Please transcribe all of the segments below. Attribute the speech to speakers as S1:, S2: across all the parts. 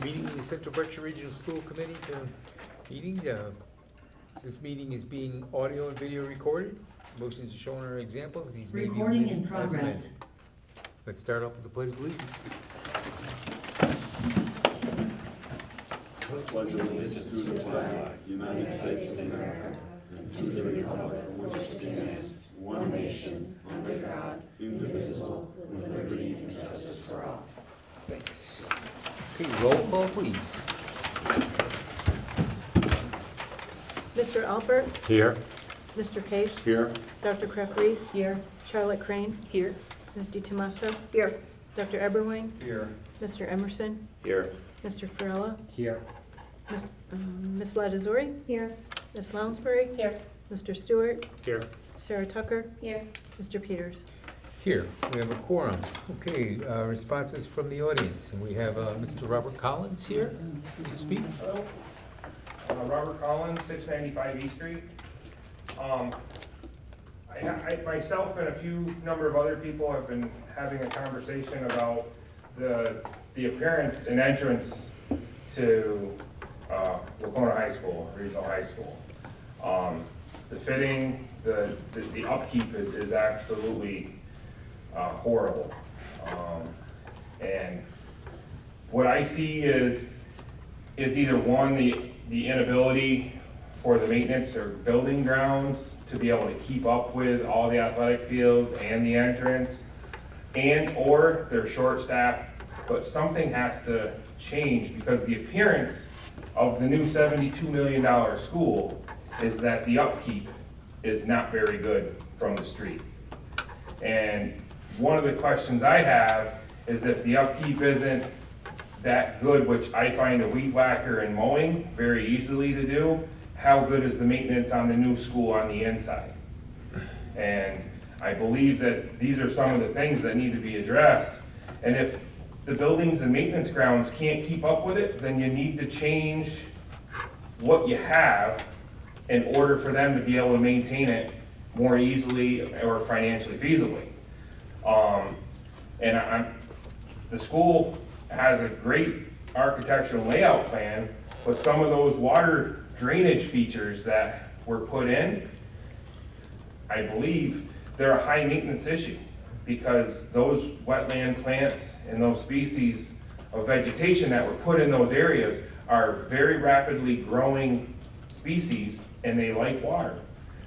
S1: Meeting of the Central Berkshire Regional School Committee meeting. This meeting is being audio and video recorded. Motions are shown are examples. These may be
S2: Recording in
S1: omitted as
S2: progress.
S1: amended. Let's start off with the pledge of allegiance.
S3: Pledge allegiance to the flag, United States of America, and to the republic for which it stands, one nation, under God, indivisible, with liberty and justice for all.
S1: Thanks. Okay, roll call, please.
S4: Mr. Alpert,
S3: Here.
S4: Mr. Case,
S3: Here.
S4: Dr. Kraft-Reese. Here. Charlotte Crane. Here. Ms. DiTomaso. Here. Dr. Eberwein.
S3: Here.
S4: Mr. Emerson.
S3: Here.
S4: Mr. Farella.
S3: Here.
S4: Ms. Latazori. Here. Ms. Lounsbury. Here. Mr. Stewart.
S3: Here.
S4: Sarah Tucker. Here. Mr. Peters.
S1: Here, we have a quorum. Okay, responses from the audience. And we have Mr. Robert Collins here. You can speak.
S5: Hello, Robert Collins, 695 East Street. I myself and a number of other people have been having a conversation about the appearance and entrance to Wacona High School, Regional High School. The fitting, the upkeep is absolutely horrible. And what I see is either one, the inability for the maintenance or building grounds to be able to keep up with all the athletic fields and the entrance, or they're short-staffed, but something has to change because the appearance of the new $72 million school is that the upkeep is not very good from the street. And one of the questions I have is if the upkeep isn't that good, which I find a weed whacker and mowing very easily to do, how good is the maintenance on the new school on the inside? And I believe that these are some of the things that need to be addressed. And if the buildings and maintenance grounds can't keep up with it, then you need to change what you have in order for them to be able to maintain it more easily or financially feasibly. The school has a great architectural layout plan, but some of those water drainage features that were put in, I believe they're a high maintenance issue because those wetland plants and those species of vegetation that were put in those areas are very rapidly growing species and they like water.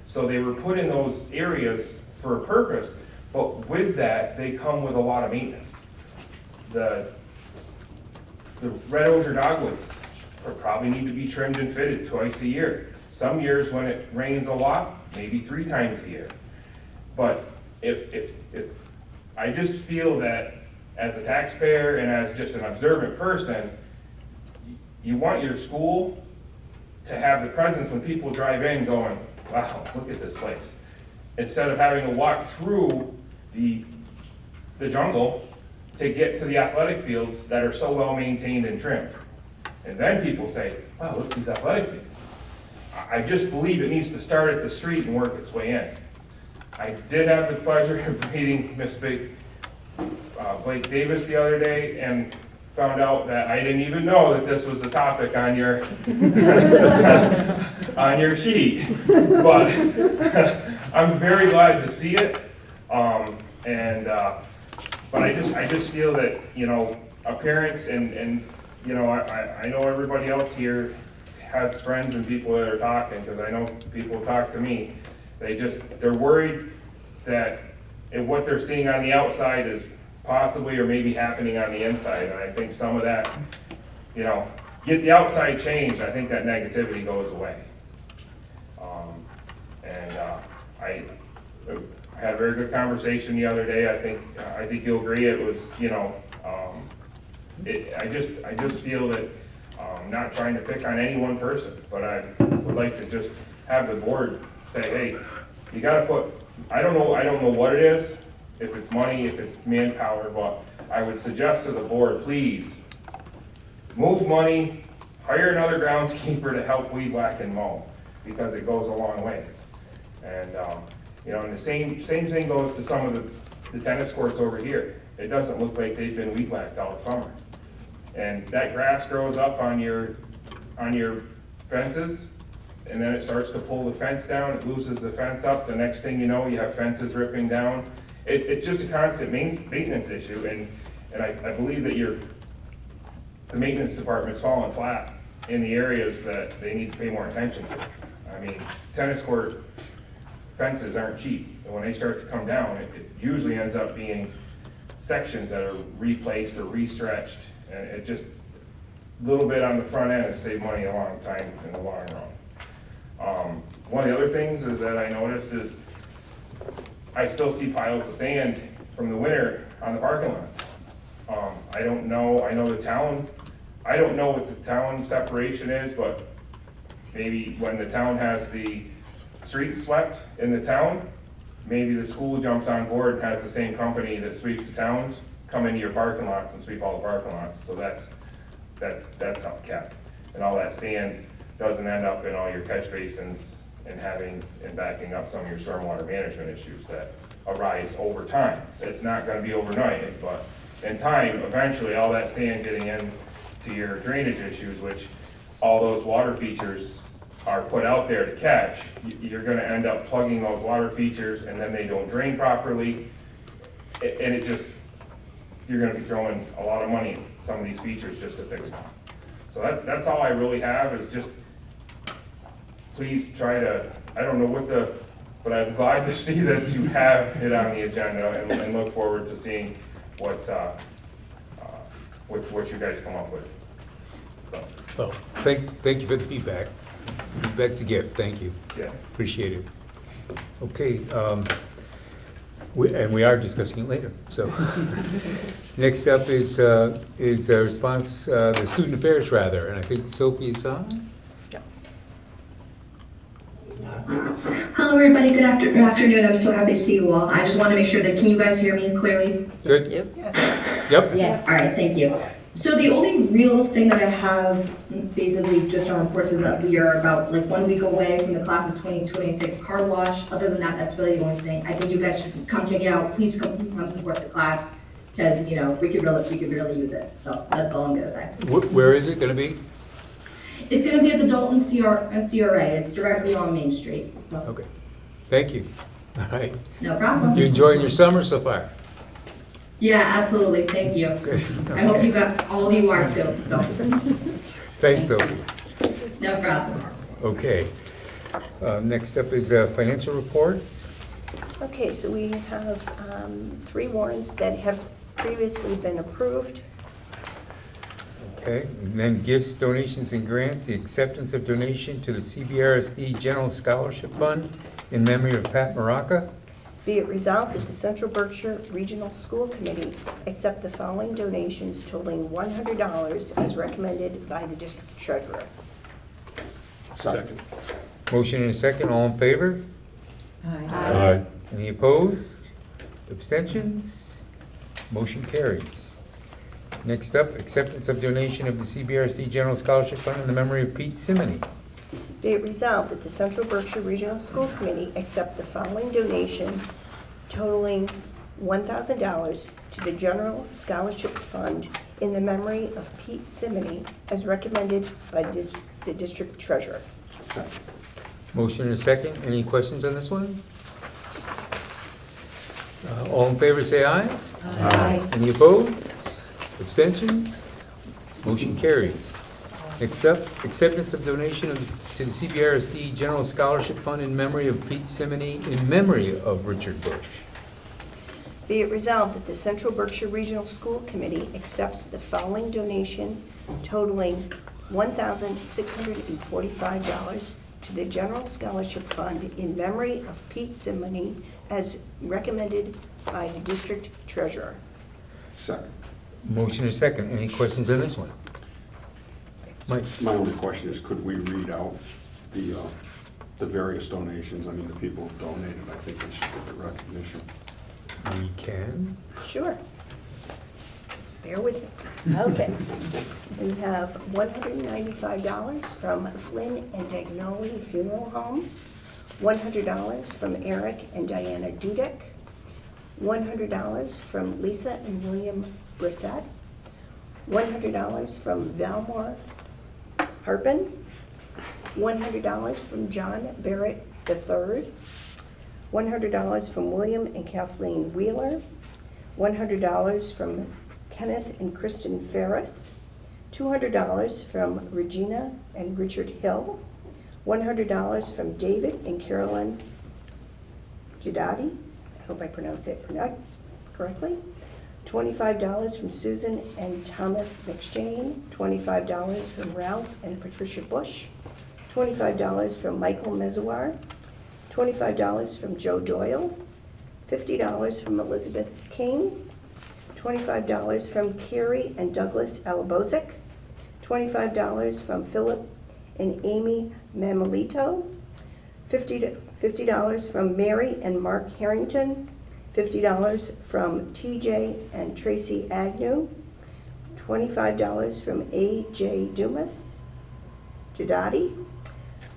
S5: So they were put in those areas for a purpose, but with that, they come with a lot of maintenance. The red osier dogwoods probably need to be trimmed and fitted twice a year. Some years when it rains a lot, maybe 3 times a year. But if I just feel that as a taxpayer and as just an observant person, you want your school to have the presence when people drive in going, wow, look at this place. Instead of having to walk through the jungle to get to the athletic fields that are so well maintained and trimmed. And then people say, wow, look at these athletic fields. I just believe it needs to start at the street and work its way in. I did have the pleasure of meeting Miss Blake Davis the other day and found out that I didn't even know that this was a topic on your on your sheet. But I'm very glad to see it. But I just feel that, appearance and I know everybody else here has friends and people that are talking, because I know people talk to me. They're worried that what they're seeing on the outside is possibly or maybe happening on the inside. And I think some of that, get the outside changed, I think that negativity goes away. I had a very good conversation the other day. I think you'll agree. It was, I just feel that, not trying to pick on any one person, but I would like to just have the board say, hey, you gotta put, I don't know what it is, if it's money, if it's manpower, but I would suggest to the board, please, move money, hire another groundskeeper to help weed whack and mow, because it goes a long ways. And, and the same thing goes to some of the tennis courts over here. It doesn't look like they've been weed whacked all summer. And that grass grows up on your fences, and then it starts to pull the fence down, it loses the fence up, the next thing you know, you have fences ripping down. It's just a constant maintenance issue, and I believe that the maintenance department's falling flat in the areas that they need to pay more attention to. I mean, tennis court fences aren't cheap, and when they start to come down, it usually ends up being sections that are replaced or restretched, and it just, a little bit on the front end has saved money a long time in the long run. One of the other things is that I noticed is I still see piles of sand from the winter on the parking lots. I don't know, I know the town, I don't know what the town separation is, but maybe when the town has the streets swept in the town, maybe the school jumps on board and has the same company that sweeps the towns, come into your parking lots and sweep all the parking lots, so that's not kept. And all that sand doesn't end up in all your catch basins and backing up some of your stormwater management issues that arise over time. It's not gonna be overnight, but in time, eventually, all that sand getting into your drainage issues, which all those water features are put out there to catch, you're gonna end up plugging those water features, and then they don't drain properly, and it just, you're gonna be throwing a lot of money at some of these features just to fix them. So that's all I really have, is just, please try to, I don't know but I'm glad to see that you have it on the agenda, and look forward to seeing what you guys come up with. So,
S1: Well, thank you for the feedback. Feedback's a gift, thank you.
S5: yeah.
S1: Appreciate it. Okay, and we are discussing it later, so. Next up is a response, the student affairs rather, and I think Sophie is on.
S2: Hello, everybody. Good afternoon. I'm so happy to see you all. I just want to make sure that, can you guys hear me clearly?
S1: Good?
S4: Yep.
S1: Yep?
S4: Yes.
S2: All right, thank you. So the only real thing that I have basically just on reports is that we are about like 1 week away from the class of 2026 car wash. Other than that, that's really the only thing. I think you guys should come check it out. Please come support the class, because we could really use it. So that's all I'm gonna say.
S1: Where is it gonna be?
S2: It's gonna be at the Dalton CRA. It's directly on Main Street. So
S1: Okay, thank you. All right.
S2: no problem.
S1: You enjoying your summer so far?
S2: Yeah, absolutely. Thank you.
S1: Good.
S2: I hope you got all of you are too. So
S1: Thanks, Sophie.
S2: no problem.
S1: Okay. Next up is financial reports.
S6: Okay, so we have 3 warrants that have previously been approved.
S1: Okay, and then gifts, donations, and grants, the acceptance of donation to the CBRSD General Scholarship Fund in memory of Pat Maraca.
S6: Be it resolved that the Central Berkshire Regional School Committee accept the following donations totaling $100 as recommended by the district treasurer.
S3: Second.
S1: Motion and a second, all in favor?
S4: Aye.
S1: Any opposed? Abstentions? Motion carries. Next up, acceptance of donation of the CBRSD General Scholarship Fund in the memory of Pete Simony.
S6: Be it resolved that the Central Berkshire Regional School Committee accept the following donation totaling $1,000 to the General Scholarship Fund in the memory of Pete Simony as recommended by the district treasurer.
S3: Second.
S1: Motion and a second, any questions on this one? All in favor say aye.
S4: Aye.
S1: Any opposed? Abstentions? Motion carries. Next up, acceptance of donation to the CBRSD General Scholarship Fund in memory of Pete Simony in memory of Richard Bush.
S6: Be it resolved that the Central Berkshire Regional School Committee accepts the following donation totaling $1,645 to the General Scholarship Fund in memory of Pete Simony as recommended by the district treasurer.
S3: Second.
S1: Motion and a second, any questions on this one? Mike?
S3: My only question is, could we read out the various donations? I mean, the people who donated, I think they should get the recognition.
S1: We can.
S6: Sure. Just bear with me. Okay. We have $195 from Flynn and Dagnoli Funeral Homes, $100 from Eric and Diana Dudek, $100 from Lisa and William Brissett, $100 from Valmore Harpin, $100 from John Barrett III, $100 from William and Kathleen Wheeler, $100 from Kenneth and Kristen Ferris, $200 from Regina and Richard Hill, $100 from David and Carolyn Giudotti, I hope I pronounced it correctly, $25 from Susan and Thomas McShane, $25 from Ralph and Patricia Bush, $25 from Michael Mezuar, $25 from Joe Doyle, $50 from Elizabeth King, $25 from Carrie and Douglas Alabozic, $25 from Philip and Amy Mamalito, $50 from Mary and Mark Harrington, $50 from TJ and Tracy Agnew, $25 from A.J. Dumas, Giudotti,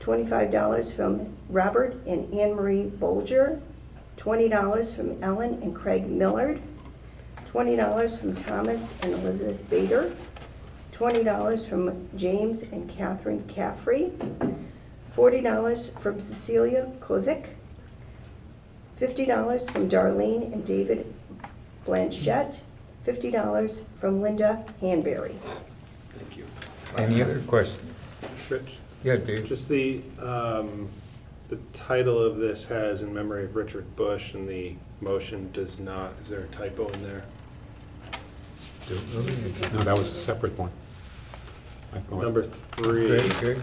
S6: $25 from Robert and Anne Marie Bolger, $20 from Ellen and Craig Millard, $20 from Thomas and Elizabeth Bader, $20 from James and Catherine Caffrey, $40 from Cecilia Kozik, $50 from Darlene and David Blanchett, $50 from Linda Hanberry.
S3: Thank you.
S1: Any other questions?
S7: Rich,
S1: Yeah, Dave?
S7: just the title of this has in memory of Richard Bush and the motion does not. Is there a typo in there?
S8: No, that was a separate one.
S7: Number 3.
S1: Great.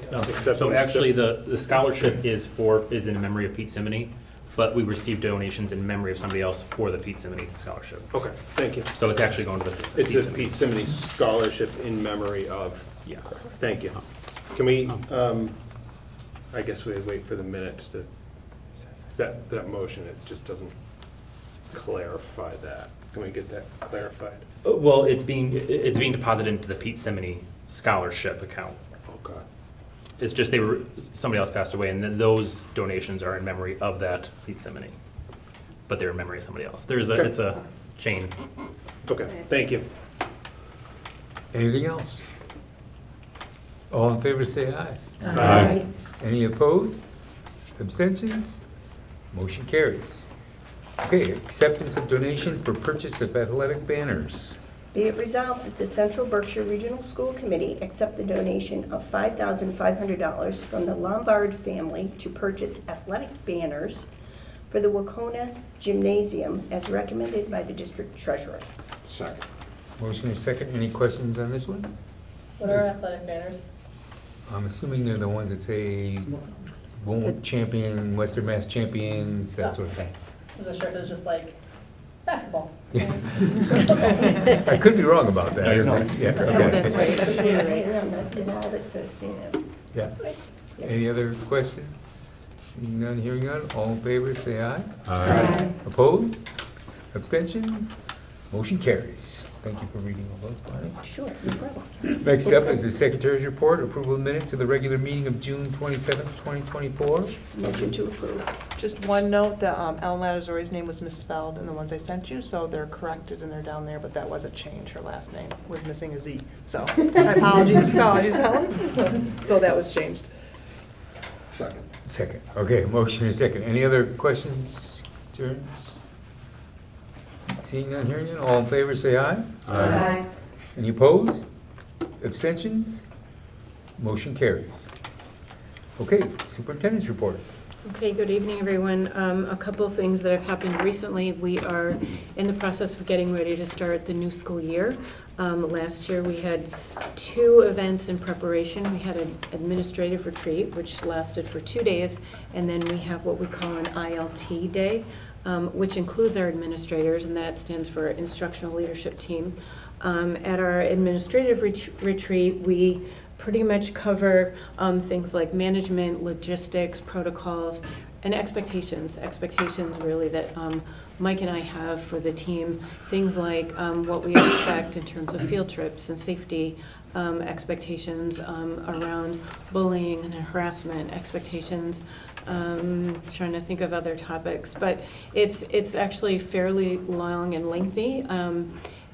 S8: So actually, the scholarship is in memory of Pete Simony, but we received donations in memory of somebody else for the Pete Simony scholarship.
S7: Okay, thank you.
S8: So it's actually going to the Pete
S7: It's a
S8: Simony.
S7: Pete Simony scholarship in memory of.
S8: Yes.
S7: Thank you. Can we, I guess we wait for the minutes that motion, it just doesn't clarify that. Can we get that clarified?
S8: Well, it's being deposited into the Pete Simony scholarship account.
S7: Okay.
S8: It's just somebody else passed away, and then those donations are in memory of that Pete Simony, but they're in memory of somebody else.
S7: Okay.
S8: It's a chain.
S7: Okay, thank you.
S1: Anything else? All in favor, say aye.
S6: Aye.
S1: Any opposed? Abstentions? Motion carries. Okay, acceptance of donation for purchase of athletic banners.
S6: Be it resolved that the Central Berkshire Regional School Committee accept the donation of $5,500 from the Lombard family to purchase athletic banners for the Wacona Gymnasium as recommended by the district treasurer.
S3: Second.
S1: Motion is second. Any questions on this one?
S9: What are athletic banners?
S1: I'm assuming they're the ones that say Won't champion, Western Mass champions, that sort of thing.
S9: I wasn't sure if it was just like basketball.
S1: Yeah. I could be wrong about that.
S8: No,
S1: Yeah,
S6: Oh,
S1: okay.
S6: that's right, it's right on the wall that says CNF.
S1: Yeah. Any other questions? Seeing none, hearing none, all in favor, say aye.
S6: Aye.
S1: Opposed? Abstention? Motion carries. Thank you for reading all those, Bonnie.
S6: Sure, no problem.
S1: Next up is the Secretary's Report, approval of minutes of the regular meeting of June 27th, 2024.
S6: Motion to approve.
S10: Just one note, that Ellen Latazori's name was misspelled in the ones I sent you, so they're corrected and they're down there, but that was a change. Her last name was missing a Z. So, my apologies, Ellen. So that was changed.
S3: Second.
S1: Second. Okay, motion is second. Any other questions, concerns? Seeing none, hearing none, all in favor, say aye.
S6: Aye.
S1: Any opposed? Abstentions? Motion carries. Okay, Superintendent's Report.
S4: Okay, good evening, everyone. A couple of things that have happened recently. We are in the process of getting ready to start the new school year. Last year, we had 2 events in preparation. We had an administrative retreat, which lasted for 2 days, and then we have what we call an ILT day, which includes our administrators, and that stands for Instructional Leadership Team. At our administrative retreat, we pretty much cover things like management, logistics, protocols, and expectations. Expectations really that Mike and I have for the team. Things like what we expect in terms of field trips and safety, expectations around bullying and harassment, expectations, trying to think of other topics. But it's actually fairly long and lengthy.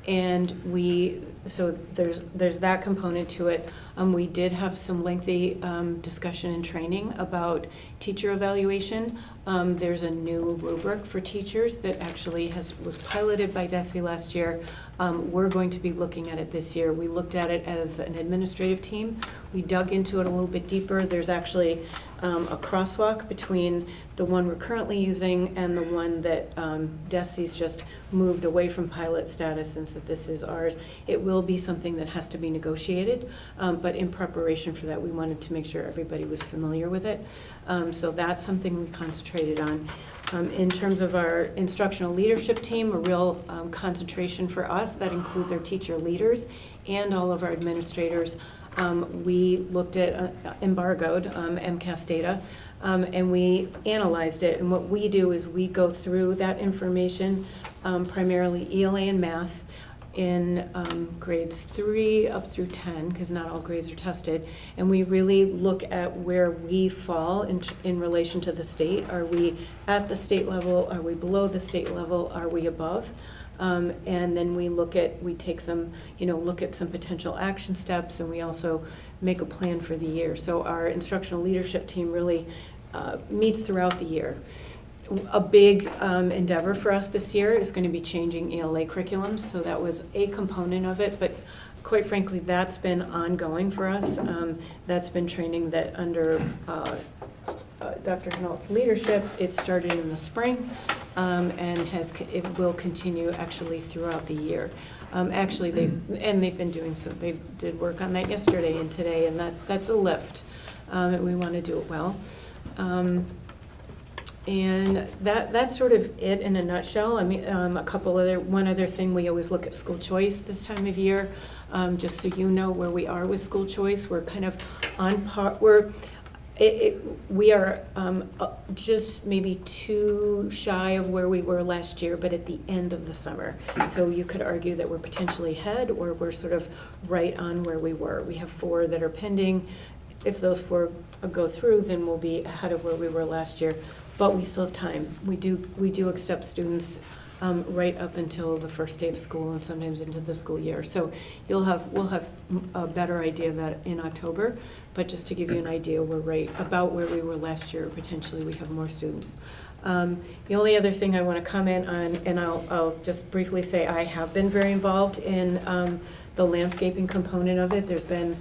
S4: And we So there's that component to it. We did have some lengthy discussion and training about teacher evaluation. There's a new rubric for teachers that actually was piloted by DESE last year. We're going to be looking at it this year. We looked at it as an administrative team. We dug into it a little bit deeper. There's actually a crosswalk between the one we're currently using and the one that DESE's just moved away from pilot status and said this is ours. It will be something that has to be negotiated, but in preparation for that, we wanted to make sure everybody was familiar with it. So that's something we concentrated on. In terms of our instructional leadership team, a real concentration for us, that includes our teacher leaders and all of our administrators. We looked at embargoed MCAS data, and we analyzed it. And what we do is we go through that information, primarily ELA and math, in grades 3 up through 10, because not all grades are tested, and we really look at where we fall in relation to the state. Are we at the state level? Are we below the state level? Are we above? And then we look at some potential action steps, and we also make a plan for the year. So our instructional leadership team really meets throughout the year. A big endeavor for us this year is going to be changing ELA curriculums, so that was a component of it, but quite frankly, that's been ongoing for us. That's been training that under Dr. Hinault's leadership, it started in the spring, and it will continue actually throughout the year. Actually, they've been doing so. They did work on that yesterday and today, and that's a lift, and we want to do it well. And that's sort of it in a nutshell. I mean, one other thing, we always look at school choice this time of year, just so you know where we are with school choice. We're kind of on par. We are just maybe too shy of where we were last year, but at the end of the summer. So you could argue that we're potentially ahead, or we're sort of right on where we were. We have 4 that are pending. If those 4 go through, then we'll be ahead of where we were last year. But we still have time. We do accept students right up until the first day of school and sometimes into the school year. So we'll have a better idea of that in October. But just to give you an idea, we're right about where we were last year. Potentially, we have more students. The only other thing I want to comment on, and I'll just briefly say, I have been very involved in the landscaping component of it. There's been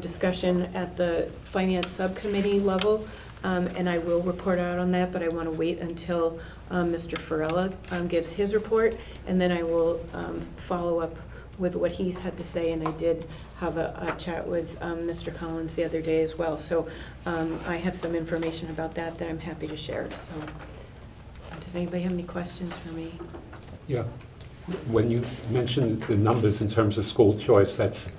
S4: discussion at the finance subcommittee level. And I will report out on that, but I want to wait until Mr. Farella gives his report, and then I will follow up with what he's had to say. And I did have a chat with Mr. Collins the other day as well. So I have some information about that I'm happy to share. So does anybody have any questions for me?
S11: Yeah. When you mentioned the numbers in terms of school choice, that's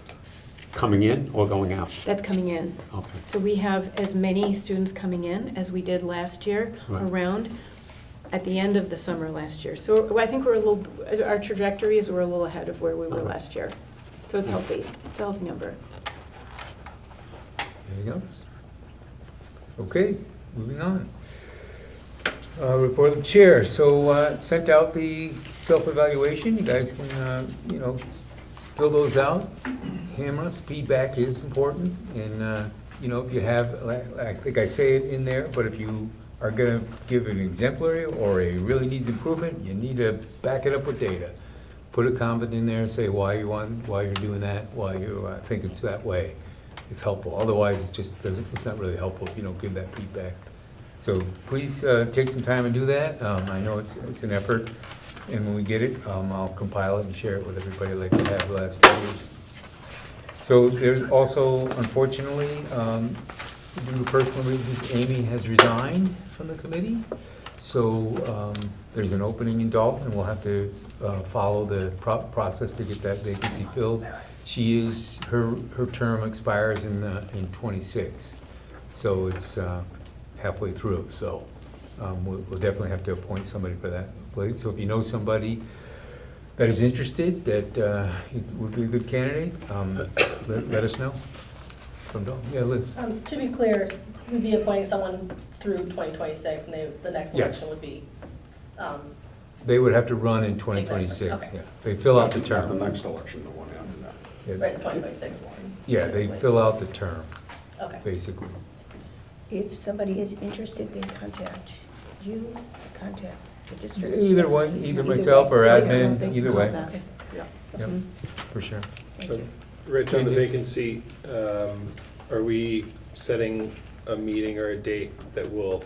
S11: coming in or going out?
S4: That's coming in.
S11: Okay.
S4: So we have as many students coming in as we did last year,
S11: Right.
S4: around at the end of the summer last year. So I think our trajectories were a little ahead of where we were last year. So it's healthy. It's a healthy number.
S1: Anything else? Okay, moving on. Report of the chair. So sent out the self-evaluation. You guys can, fill those out. Hammer us. Feedback is important. And, if you have, I think I say it in there, but if you are going to give an exemplary or a really needs improvement, you need to back it up with data. Put a comment in there and say why you're doing that, why you think it's that way. It's helpful. Otherwise, it's not really helpful if you don't give that feedback. So please take some time and do that. I know it's an effort, and when we get it, I'll compile it and share it with everybody like we have the last 2 years. So there's also, unfortunately, due to personal reasons, Amy has resigned from the committee. So there's an opening in Dalton, and we'll have to follow the process to get that vacancy filled. Her term expires in 26, so it's halfway through. So we'll definitely have to appoint somebody for that place. So if you know somebody that is interested, that would be a good candidate, let us know. From Dalton. Yeah, Liz.
S9: To be clear, we'd be appointing someone through 2026, and the next
S1: Yes.
S9: election would be.
S1: They would have to run in 2026.
S9: Okay.
S1: Yeah, they fill out the
S3: Not the
S1: term.
S3: next election, the one after that.
S1: Yeah.
S9: Right, the 2026 one.
S1: Yeah, they fill out the term,
S9: Okay.
S1: basically.
S6: If somebody is interested, they contact you, contact the district.
S1: Either one, either
S6: Either
S1: myself
S6: way.
S1: or
S4: Yeah,
S1: admin,
S4: thank
S1: either
S4: you.
S1: way.
S4: Beth.
S1: Yep, for sure.
S6: Thank you.
S7: Rich, on the
S1: Andy?
S7: vacancy, are we setting a meeting or a date that will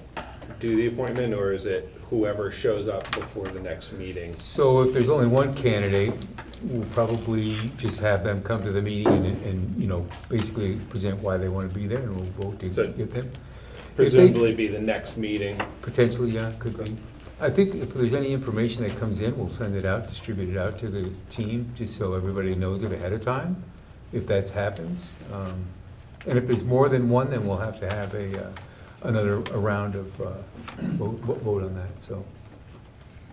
S7: do the appointment, or is it whoever shows up before the next meeting?
S1: So if there's only one candidate, we'll probably just have them come to the meeting and, you know, basically present why they want to be there, and we'll vote to
S7: So
S1: get them. If they-
S7: Presumably be the next meeting.
S1: Potentially, yeah, could be. I think if there's any information that comes in, we'll send it out, distribute it out to the team, just so everybody knows it ahead of time, if that happens. And if there's more than one, then we'll have to have another round of vote on that, so,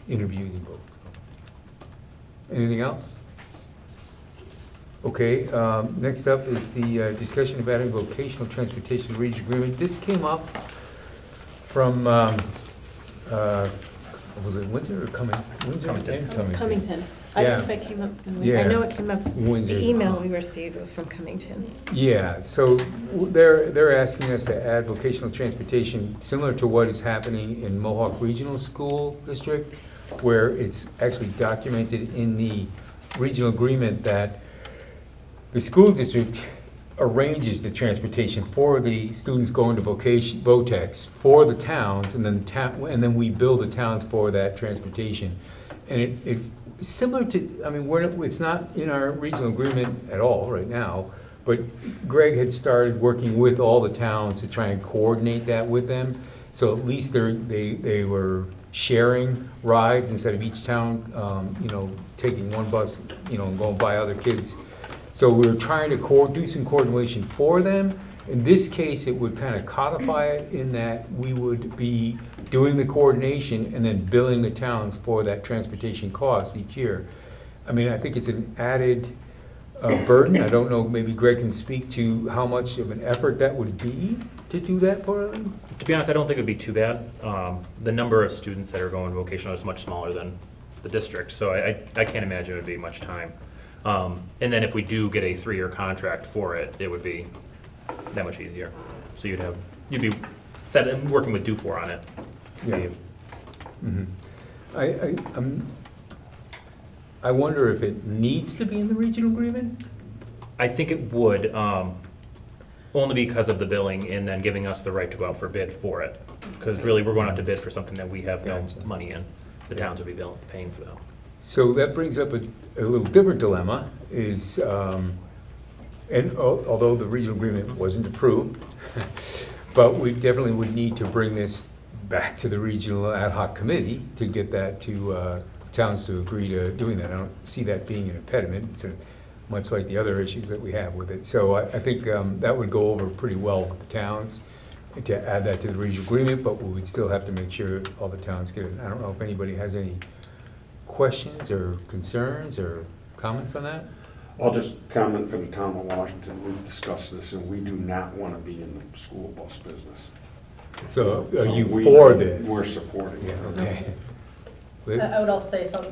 S1: interviews and votes. Anything else? Okay, next up is the discussion of adding vocational transportation region agreement. This came up from, was it Windsor or Windsor?
S8: Cummington.
S4: Cummington. I don't know
S1: Yeah.
S4: if it came up,
S1: Yeah.
S4: I know it came up,
S1: Windsor.
S4: the email we received was from Cummington.
S1: Yeah, so they're asking us to add vocational transportation similar to what is happening in Mohawk Regional School District, where it's actually documented in the regional agreement that the school district arranges the transportation for the students going to VOTEX for the towns, and then we bill the towns for that transportation. And it's similar to, I mean, it's not in our regional agreement at all right now, but Greg had started working with all the towns to try and coordinate that with them. So at least they were sharing rides instead of each town, you know, taking one bus, you know, and going by other kids. So we were trying to do some coordination for them. In this case, it would kind of codify it in that we would be doing the coordination and then billing the towns for that transportation cost each year. I mean, I think it's an added burden. I don't know, maybe Greg can speak to how much of an effort that would be to do that for them?
S8: To be honest, I don't think it'd be too bad. The number of students that are going vocational is much smaller than the district, so I can't imagine it would be much time. And then if we do get a 3-year contract for it, it would be that much easier. So you'd be set and working with Dufour on it.
S1: Yeah. I wonder if it needs to be in the regional agreement?
S8: I think it would, only because of the billing and then giving us the right to go out for bid for it. Because really, we're going out to bid for something that we have no
S1: Gotcha.
S8: money in. The towns would be paying for that.
S1: So that brings up a little different dilemma, is, and although the regional agreement wasn't approved, but we definitely would need to bring this back to the regional ad hoc committee to get that to towns to agree to doing that. I don't see that being an impediment. It's much like the other issues that we have with it. So I think that would go over pretty well with the towns to add that to the regional agreement, but we would still have to make sure all the towns get it. I don't know if anybody has any questions or concerns or comments on that?
S3: I'll just comment for the town of Washington. We've discussed this, and we do not want to be in the school bus business.
S1: So are you
S3: we-
S1: for this?
S3: We're supporting
S1: Yeah,
S3: it.
S1: okay. Liz?
S9: I would also say some,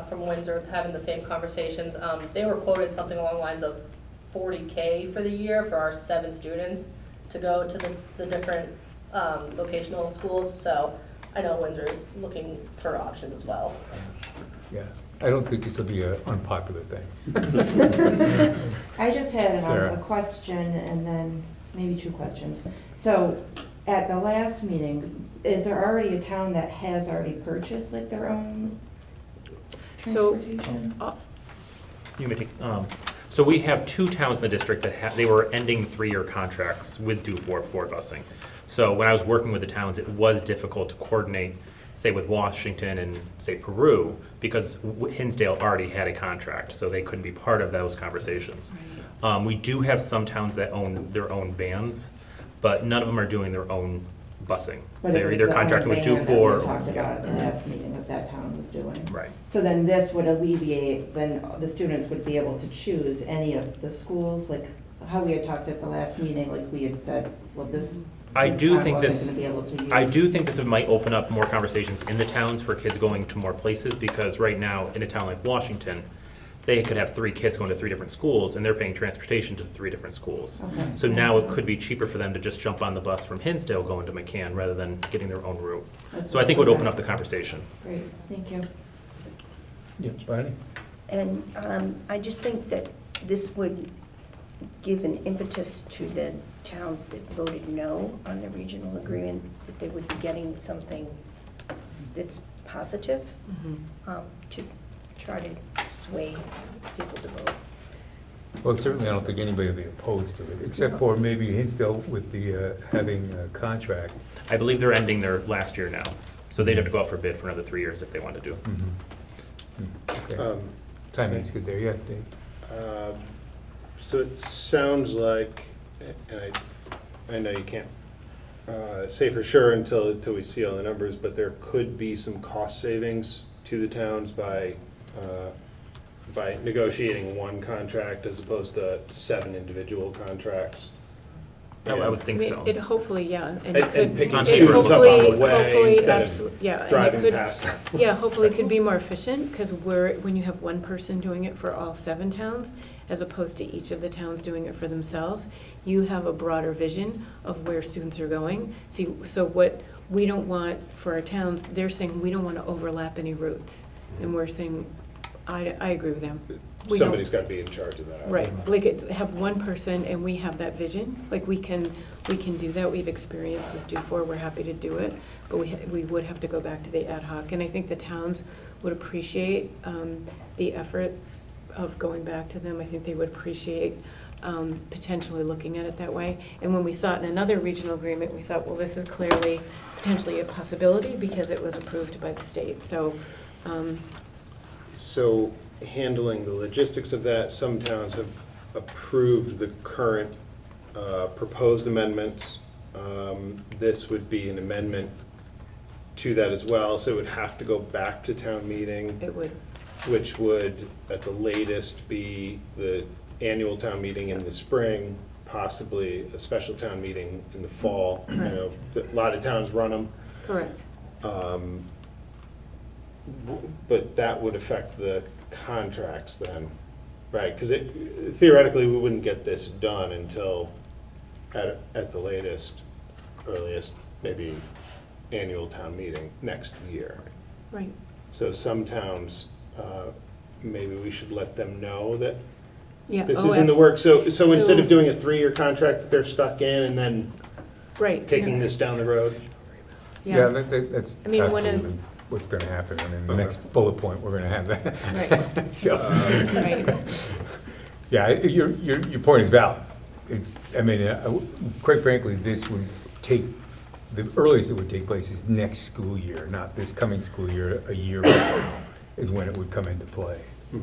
S9: from Windsor, having the same conversations, they were quoted something along the lines of $40K for the year for our 7 students to go to the different vocational schools, so I know Windsor is looking for options as well.
S1: Yeah, I don't think this will be an unpopular thing.
S12: I just had
S1: Sarah.
S12: a question and then maybe 2 questions. So at the last meeting, is there already a town that has already purchased like their own
S4: So,
S12: transportation?
S8: You may take, so we have 2 towns in the district that they were ending 3-year contracts with Dufour for busing. So when I was working with the towns, it was difficult to coordinate, say with Washington and say Peru, because Hinsdale already had a contract, so they couldn't be part of those conversations. We do have some towns that own their own vans, but none of them are doing their own busing.
S12: But it
S8: They're
S12: was
S8: either
S12: the
S8: contracting with
S12: van that
S8: Dufour.
S12: we talked about at the last meeting that town was doing.
S8: Right.
S12: So then this would alleviate, then the students would be able to choose any of the schools, like how we had talked at the last meeting, like we had said, well, this
S8: I
S12: this
S8: do
S12: town
S8: think
S12: wasn't
S8: this,
S12: gonna be able to use.
S8: I do think this might open up more conversations in the towns for kids going to more places, because right now, in a town like Washington, they could have 3 kids going to 3 different schools, and they're paying transportation to 3 different schools.
S12: Okay.
S8: So now it could be cheaper for them to just jump on the bus from Hinsdale going to McCann rather than getting their own route.
S12: That's
S8: So I think it would open
S12: okay.
S8: up the conversation.
S12: Great, thank you.
S1: Yeah, Bonnie?
S6: And I just think that this would give an impetus to the towns that voted no on the regional agreement, that they would be getting something that's positive to try to sway people to vote.
S1: Well, certainly I don't think anybody will be opposed to it, except for maybe Hinsdale with the having a contract.
S8: I believe they're ending their last year now, so they'd have to go out for bid for another 3 years if they wanted to.
S1: Okay. Timing's good there, yeah, Dave.
S7: So it sounds like, and I know you can't say for sure until we see all the numbers, but there could be some cost savings to the towns by negotiating one contract as opposed to 7 individual contracts.
S8: I would think so.
S4: It hopefully, yeah, and
S7: And
S4: it could,
S7: picking
S8: On
S4: it
S8: paper, it's up
S7: on the
S4: hopefully,
S7: way
S4: hopefully,
S7: instead of
S4: absolutely, yeah. and it
S7: driving
S4: could-
S7: past them.
S4: Yeah, hopefully it could be more efficient, because when you have one person doing it for all 7 towns, as opposed to each of the towns doing it for themselves, you have a broader vision of where students are going. So what we don't want for our towns, they're saying we don't want to overlap any routes. And we're saying, I agree with them. We don't-
S7: Somebody's got to be in charge of that.
S4: Right, have one person and we have that vision, like we can do that, we've experienced with Do4, we're happy to do it, but we would have to go back to the ad hoc, and I think the towns would appreciate the effort of going back to them. I think they would appreciate potentially looking at it that way. And when we saw it in another regional agreement, we thought, well, this is clearly potentially a possibility because it was approved by the state, so.
S7: So handling the logistics of that, some towns have approved the current proposed amendments. This would be an amendment to that as well, so it would have to go back to town meeting,
S4: It would,
S7: which would at the latest be the annual town meeting in the spring, possibly a special town meeting in the fall. You know, a lot of towns run them.
S4: correct.
S7: But that would affect the contracts then, right? Because theoretically, we wouldn't get this done until at the latest, earliest, maybe annual town meeting next year.
S4: Right.
S7: So some towns, maybe we should let them know that
S4: Yeah.
S7: this
S4: oh,
S7: is in the
S4: abs-
S7: works. So instead
S4: So-
S7: of doing a 3-year contract that they're stuck in and then
S4: Right.
S7: kicking
S4: yeah.
S7: this down the road?
S1: Yeah, that's
S4: I mean, one of-
S1: absolutely what's going to happen, and in the next bullet point, we're going to have that.
S4: Right.
S1: So,
S4: Right.
S1: yeah, your point is valid. I mean, quite frankly, this would take, the earliest it would take place is next school year, not this coming school year, a year from now is when it would come into play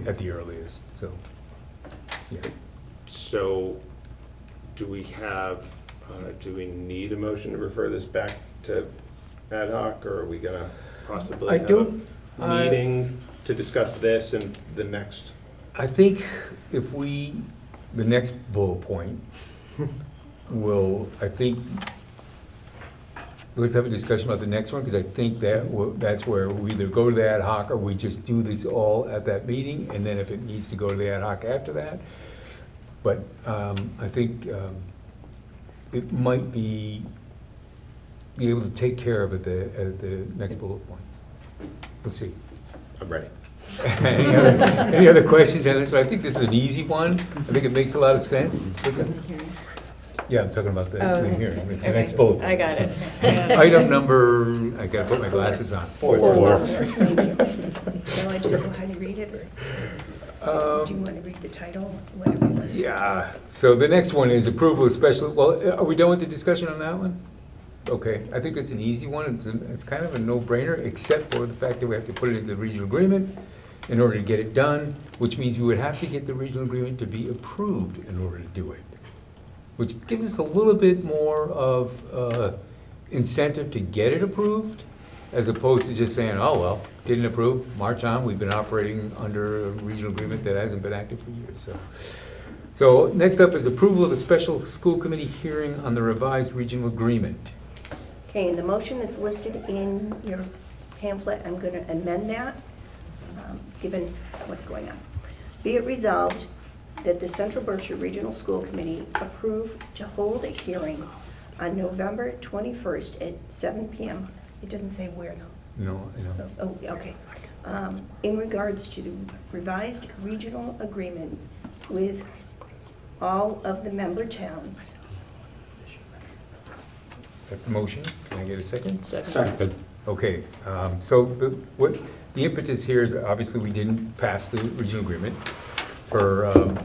S1: at the earliest, so, yeah.
S7: So do we need a motion to refer this back to ad hoc, or are we gonna possibly
S1: I
S7: have
S1: don't-
S7: a meeting to discuss this and the next?
S1: I think if the next bullet point let's have a discussion about the next one, because I think that's where we either go to the ad hoc or we just do this all at that meeting, and then if it needs to go to the ad hoc after that. But I think it might be able to take care of it at the next bullet point. We'll see.
S7: I'm ready.
S1: Any other questions on this one? I think this is an easy one. I think it makes a lot of sense. What's that? Yeah, I'm talking about the hearing. It's the next bullet.
S4: I got it.
S1: Item number, I gotta put my glasses on.
S4: Four.
S6: Thank you. Shall I just go ahead and read it, or do you want to read the title, whatever you want?
S1: Yeah, so the next one is approval of special, well, are we done with the discussion on that one? Okay, I think it's an easy one. It's kind of a no-brainer, except for the fact that we have to put it into the regional agreement in order to get it done, which means we would have to get the regional agreement to be approved in order to do it, which gives us a little bit more of incentive to get it approved, as opposed to just saying, oh, well, didn't approve, march on, we've been operating under a regional agreement that hasn't been active for years, So next up is approval of the special school committee hearing on the revised regional agreement.
S6: Okay, and the motion that's listed in your pamphlet, I'm going to amend that, given what's going on. Be it resolved that the Central Berkshire Regional School Committee approve to hold a hearing on November 21st at 7 p.m. It doesn't say where though.
S1: No, no.
S6: Oh, okay. In regards to the revised regional agreement with all of the member towns.
S1: That's the motion. Can I get a second?
S11: Second.
S1: Okay, so the impetus here is obviously we didn't pass the regional agreement for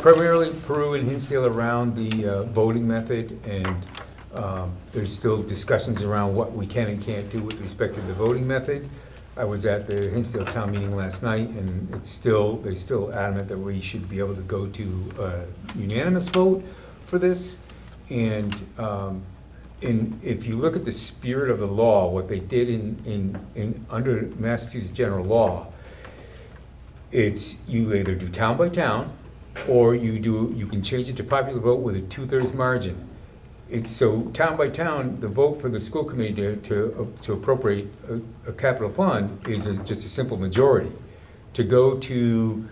S1: primarily Peru and Hinsdale around the voting method, and there's still discussions around what we can and can't do with respect to the voting method. I was at the Hinsdale town meeting last night, and they're still adamant that we should be able to go to a unanimous vote for this. And if you look at the spirit of the law, what they did under Massachusetts general law, it's you either do town by town, or you can change it to popular vote with a 2/3 margin. It's so town by town, the vote for the school committee to appropriate a capital fund is just a simple majority. To go to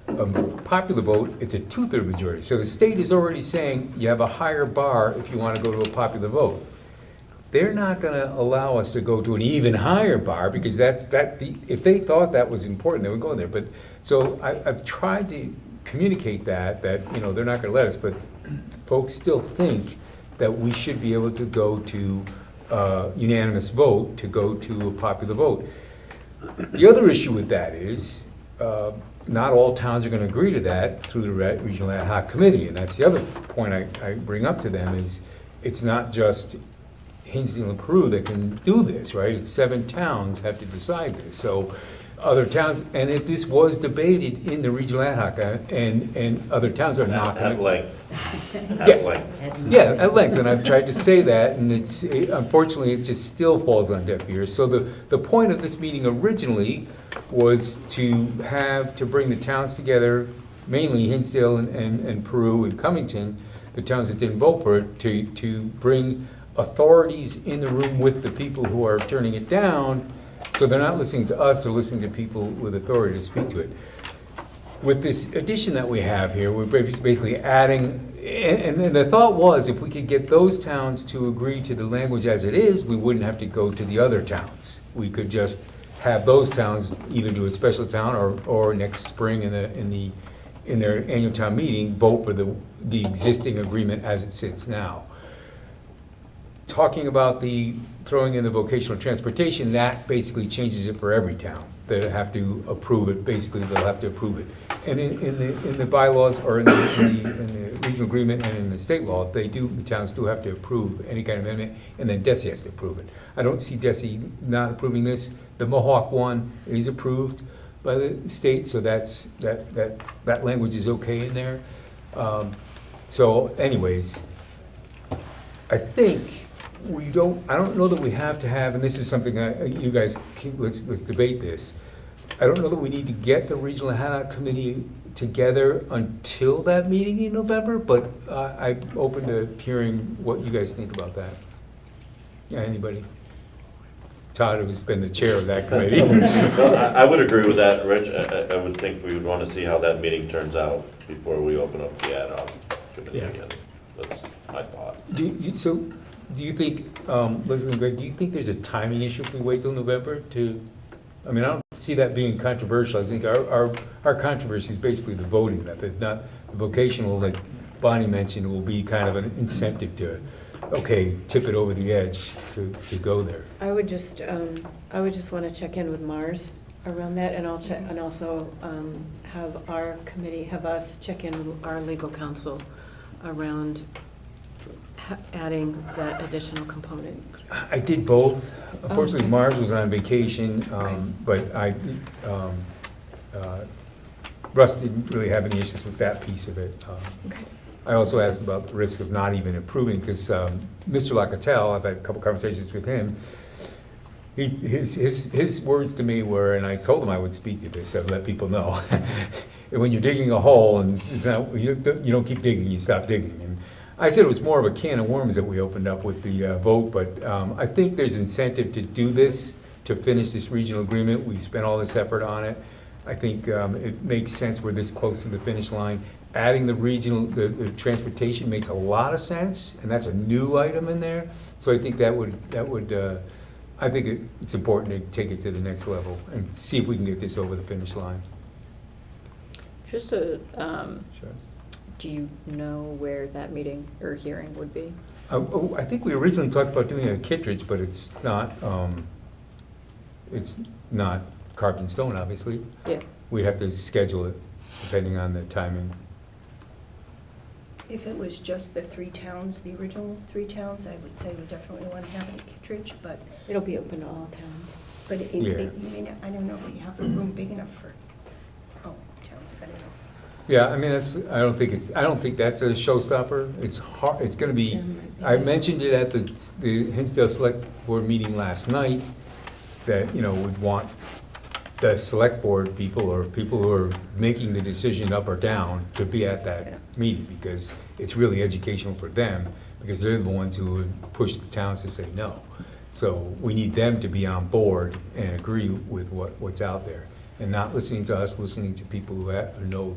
S1: a popular vote, it's a 2/3 majority. So the state is already saying you have a higher bar if you want to go to a popular vote. They're not going to allow us to go to an even higher bar, because if they thought that was important, they would go there. But so I've tried to communicate that they're not going to let us, but folks still think that we should be able to go to unanimous vote, to go to a popular vote. The other issue with that is not all towns are going to agree to that through the Regional Ad Hoc Committee, and that's the other point I bring up to them is it's not just Hinsdale and Peru that can do this, right? It's 7 towns have to decide this. So other towns, and this was debated in the Regional Ad Hoc, and other towns are not going to.
S3: At length.
S1: Yeah.
S3: At length.
S1: Yeah, at length, and I've tried to say that, and unfortunately, it just still falls on deaf ears. So the point of this meeting originally was to bring the towns together, mainly Hinsdale and Peru and Cummington, the towns that didn't vote for it, to bring authorities in the room with the people who are turning it down, so they're not listening to us, they're listening to people with authority to speak to it. With this addition that we have here, we're basically adding, and the thought was if we could get those towns to agree to the language as it is, we wouldn't have to go to the other towns. We could just have those towns either do a special town or next spring in their annual town meeting, vote for the existing agreement as it sits now. Talking about throwing in the vocational transportation, that basically changes it for every town. They have to approve it, basically they'll have to approve it. And in the bylaws, or in the regional agreement and in the state law, the towns do have to approve any kind of amendment, and then DESI has to approve it. I don't see DESI not approving this. The Mohawk one is approved by the state, so that language is okay in there. So anyways, I think I don't know that we have to have, and this is something that you guys, let's debate this. I don't know that we need to get the Regional Ad Hoc Committee together until that meeting in November, but I'm open to hearing what you guys think about that. Yeah, anybody? Todd, who's been the chair of that committee.
S3: Well, I would agree with that, Rich. I would think we would want to see how that meeting turns out before we open up the ad hoc committee
S1: Yeah.
S3: again. That's my thought.
S1: Do you think, Leslie and Greg, do you think there's a timing issue if we wait till November I don't see that being controversial. I think our controversy is basically the voting method, not the vocational, like Bonnie mentioned, will be kind of an incentive to, tip it over the edge to go there.
S4: I would just want to check in with Mars around that, and also have us check in with our legal counsel around adding that additional component.
S1: I did both. Unfortunately,
S4: Okay.
S1: Mars was on vacation, but Russ didn't really have any issues with that piece of it.
S4: Okay.
S1: I also asked about the risk of not even approving, because Mr. Locatell, I've had a couple conversations with him, his words to me were, and I told him I would speak to this, I'd let people know, when you're digging a hole and you don't keep digging, you stop digging. And I said it was more of a can of worms that we opened up with the vote, but I think there's incentive to do this, to finish this regional agreement. We've spent all this effort on it. I think it makes sense, we're this close to the finish line. Adding the regional, the transportation makes a lot of sense, and that's a new item in there. So I think I think it's important to take it to the next level and see if we can get this over the finish line.
S13: Just a,
S1: Sure.
S13: do you know where that meeting or hearing would be?
S1: I think we originally talked about doing it at Kittredge, but it's not carved in stone, obviously.
S13: Yeah.
S1: We'd have to schedule it depending on the timing.
S6: If it was just the 3 towns, the original 3 towns, I would say we definitely want to have it at Kittredge, but
S4: It'll be open to all towns.
S1: Yeah.
S6: you may not, I don't know if we have a room big enough for all towns, I don't know.
S1: Yeah, I mean, I don't think that's a showstopper. It's hard, it's gonna be, I mentioned it at the Hinsdale Select Board meeting last night, that, would want the select board people or people who are making the decision up or down to be at that meeting, because it's really educational for them, because they're the ones who would push the towns to say no. So we need them to be on board and agree with what's out there, and not listening to us, listening to people who know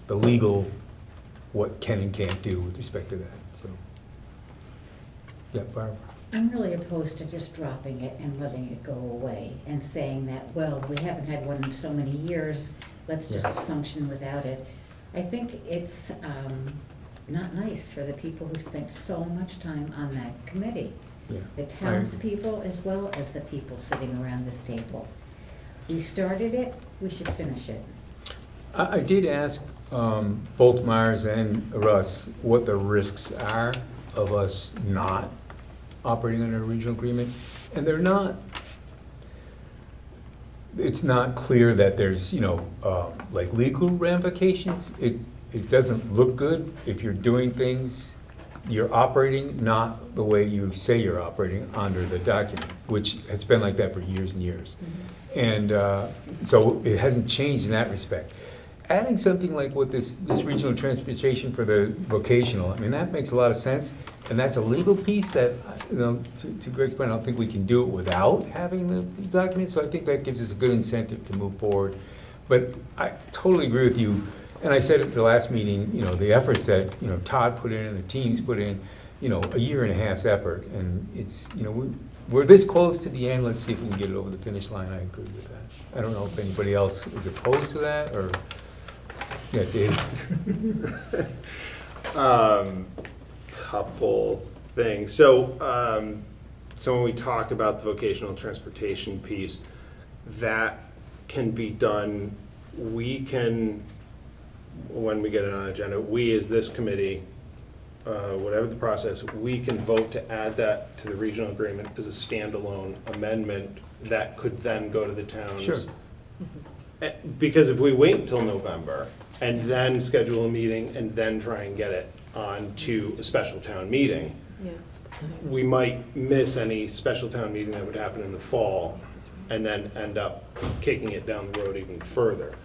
S1: the legal, what can and can't do with respect to that, so. Yeah, Barbara?
S14: I'm really opposed to just dropping it and letting it go away and saying that, well, we haven't had one in so many years, let's just function without it. I think it's not nice for the people who spent so much time on that committee.
S1: Yeah,
S14: The townspeople as well as the people sitting around this table. We started it, we should finish it.
S1: I did ask both Myers and Russ what the risks are of us not operating under a regional agreement, and they're not, it's not clear that there's, like legal ramifications. It doesn't look good if you're doing things, you're operating not the way you say you're operating under the document, which has been like that for years and years. And so it hasn't changed in that respect. Adding something like what this regional transportation for the vocational, I mean, that makes a lot of sense, and that's a legal piece that, to Greg's point, I don't think we can do it without having the document, so I think that gives us a good incentive to move forward. But I totally agree with you, and I said at the last meeting, the efforts that, Todd put in and the teams put in, a year and a half's effort, and it's, we're this close to the end, let's see if we can get it over the finish line. I agree with that. I don't know if anybody else is opposed to that, or, yeah, Dave.
S7: Couple things. So when we talk about the vocational transportation piece, that can be done, we can, when we get it on agenda, we as this committee, whatever the process, we can vote to add that to the regional agreement as a standalone amendment that could then go to the towns.
S1: Sure.
S7: Because if we wait until November and then schedule a meeting and then try and get it on to a special town meeting, we might miss any special town meeting that would happen in the fall and then end up kicking it down the road even further.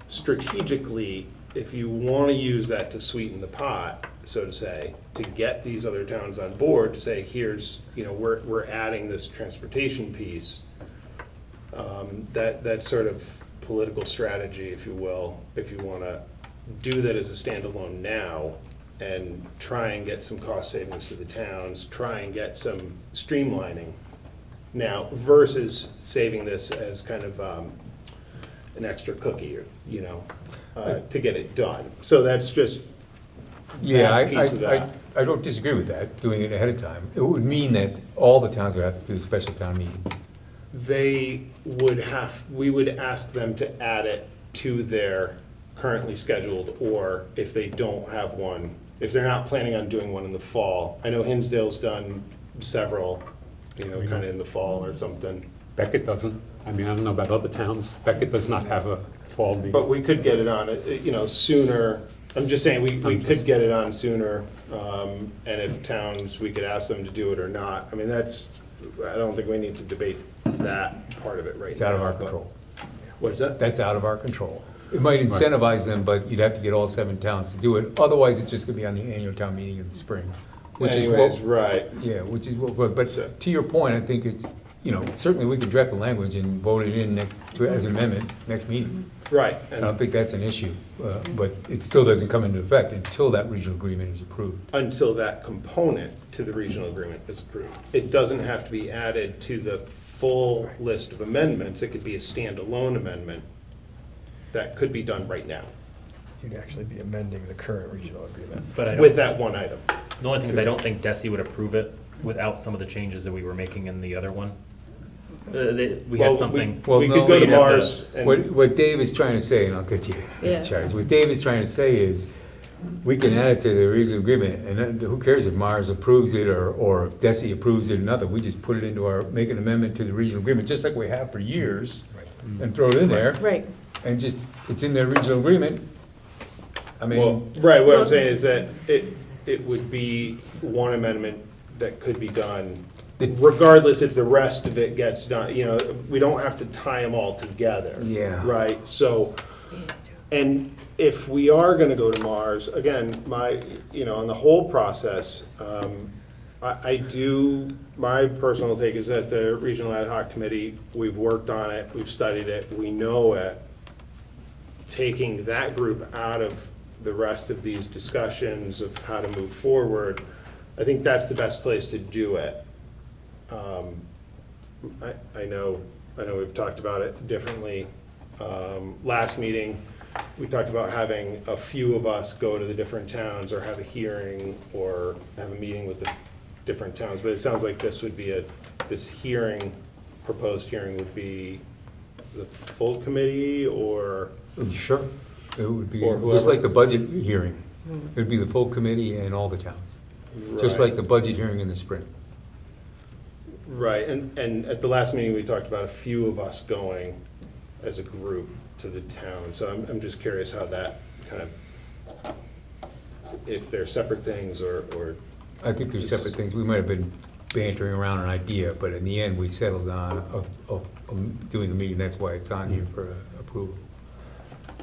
S7: Strategically, if you want to use that to sweeten the pot, so to say, to get these other towns on board, to say, here's, we're adding this transportation piece, that sort of political strategy, if you will, if you want to do that as a standalone now and try and get some cost savings to the towns, try and get some streamlining now versus saving this as kind of an extra cookie, to get it done. So that's just
S1: Yeah,
S7: that piece of that.
S1: I don't disagree with that, doing it ahead of time. It would mean that all the towns would have to do a special town meeting.
S7: We would ask them to add it to their currently scheduled, or if they don't have one, if they're not planning on doing one in the fall. I know Hinsdale's done several, kind of in the fall or something.
S11: Beckett doesn't. I mean, I don't know about other towns. Beckett does not have a fall meeting.
S7: But we could get it on, sooner. I'm just saying, we could get it on sooner, and if towns, we could ask them to do it or not. I mean, I don't think we need to debate that part of it right now.
S1: It's out of our control.
S7: What is that?
S1: That's out of our control. It might incentivize them, but you'd have to get all 7 towns to do it. Otherwise, it's just gonna be on the annual town meeting in the spring. Which is
S7: Anyways,
S1: what,
S7: right.
S1: yeah, which is what, but to your point, I think certainly we could draft the language and vote it in as an amendment next meeting.
S7: Right.
S1: I don't think that's an issue, but it still doesn't come into effect until that regional agreement is approved.
S7: Until that component to the regional agreement is approved. It doesn't have to be added to the full list of amendments. It could be a standalone amendment that could be done right now
S15: You'd actually be amending the current regional agreement.
S8: But I
S7: with
S8: don't,
S7: that one item.
S8: the only thing is I don't think DESI would approve it without some of the changes that we were making in the other one. We
S7: Well,
S8: had something.
S1: Well,
S7: We
S1: no,
S7: could go to
S8: you'd have to-
S7: Mars and.
S1: What Dave is trying to say, and I'll get you,
S13: Yeah.
S1: Charles, what Dave is trying to say is, we can add it to the regional agreement, and then who cares if Mars approves it, or if DESI approves it or nothing, we just put it into make an amendment to the regional agreement, just like we have for years, and throw it in there,
S4: Right.
S1: and just, it's in their regional agreement. I
S7: Well,
S1: mean,
S7: right, what I'm
S4: Well-
S7: saying is that it would be one amendment that could be done, regardless if the rest of it gets done, we don't have to tie them all together.
S1: Yeah.
S7: Right, so, and if we are gonna go to Mars, again, on the whole process, my personal take is that the Regional Ad Hoc Committee, we've worked on it, we've studied it, we know it. Taking that group out of the rest of these discussions of how to move forward, I think that's the best place to do it. I know we've talked about it differently. Last meeting, we talked about having a few of us go to the different towns or have a hearing or have a meeting with the different towns, but it sounds like this would be this hearing, proposed hearing would be the full committee or?
S1: sure, it would be,
S7: Or
S1: just
S7: whoever.
S1: like the budget hearing, it would be the full committee and all the towns, just
S7: Right.
S1: like the budget hearing in the spring.
S7: Right, and at the last meeting, we talked about a few of us going as a group to the town, so I'm just curious how that kind of, if they're separate things or.
S1: I think they're separate things. We might have been bantering around an idea, but in the end, we settled on of doing the meeting. That's why it's on here for approval.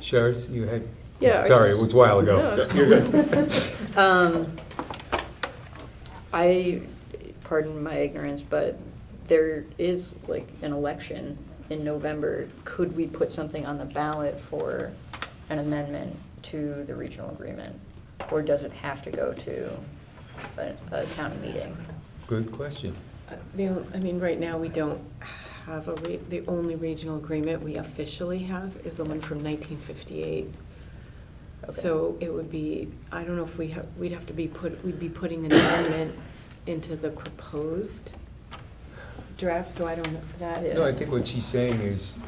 S1: Sharice, you had?
S13: Yeah, I
S1: Sorry, it
S13: just-
S1: was a while ago.
S13: No.
S7: You're good.
S13: Pardon my ignorance, but there is like an election in November. Could we put something on the ballot for an amendment to the regional agreement? Or does it have to go to a county meeting?
S1: Good question.
S4: Right now, we don't have the only regional agreement we officially have is the one from 1958.
S13: Okay.
S4: So it would be, I don't know if we'd have to be we'd be putting an amendment into the proposed draft, so I don't know if that is.
S1: No, I think what she's saying is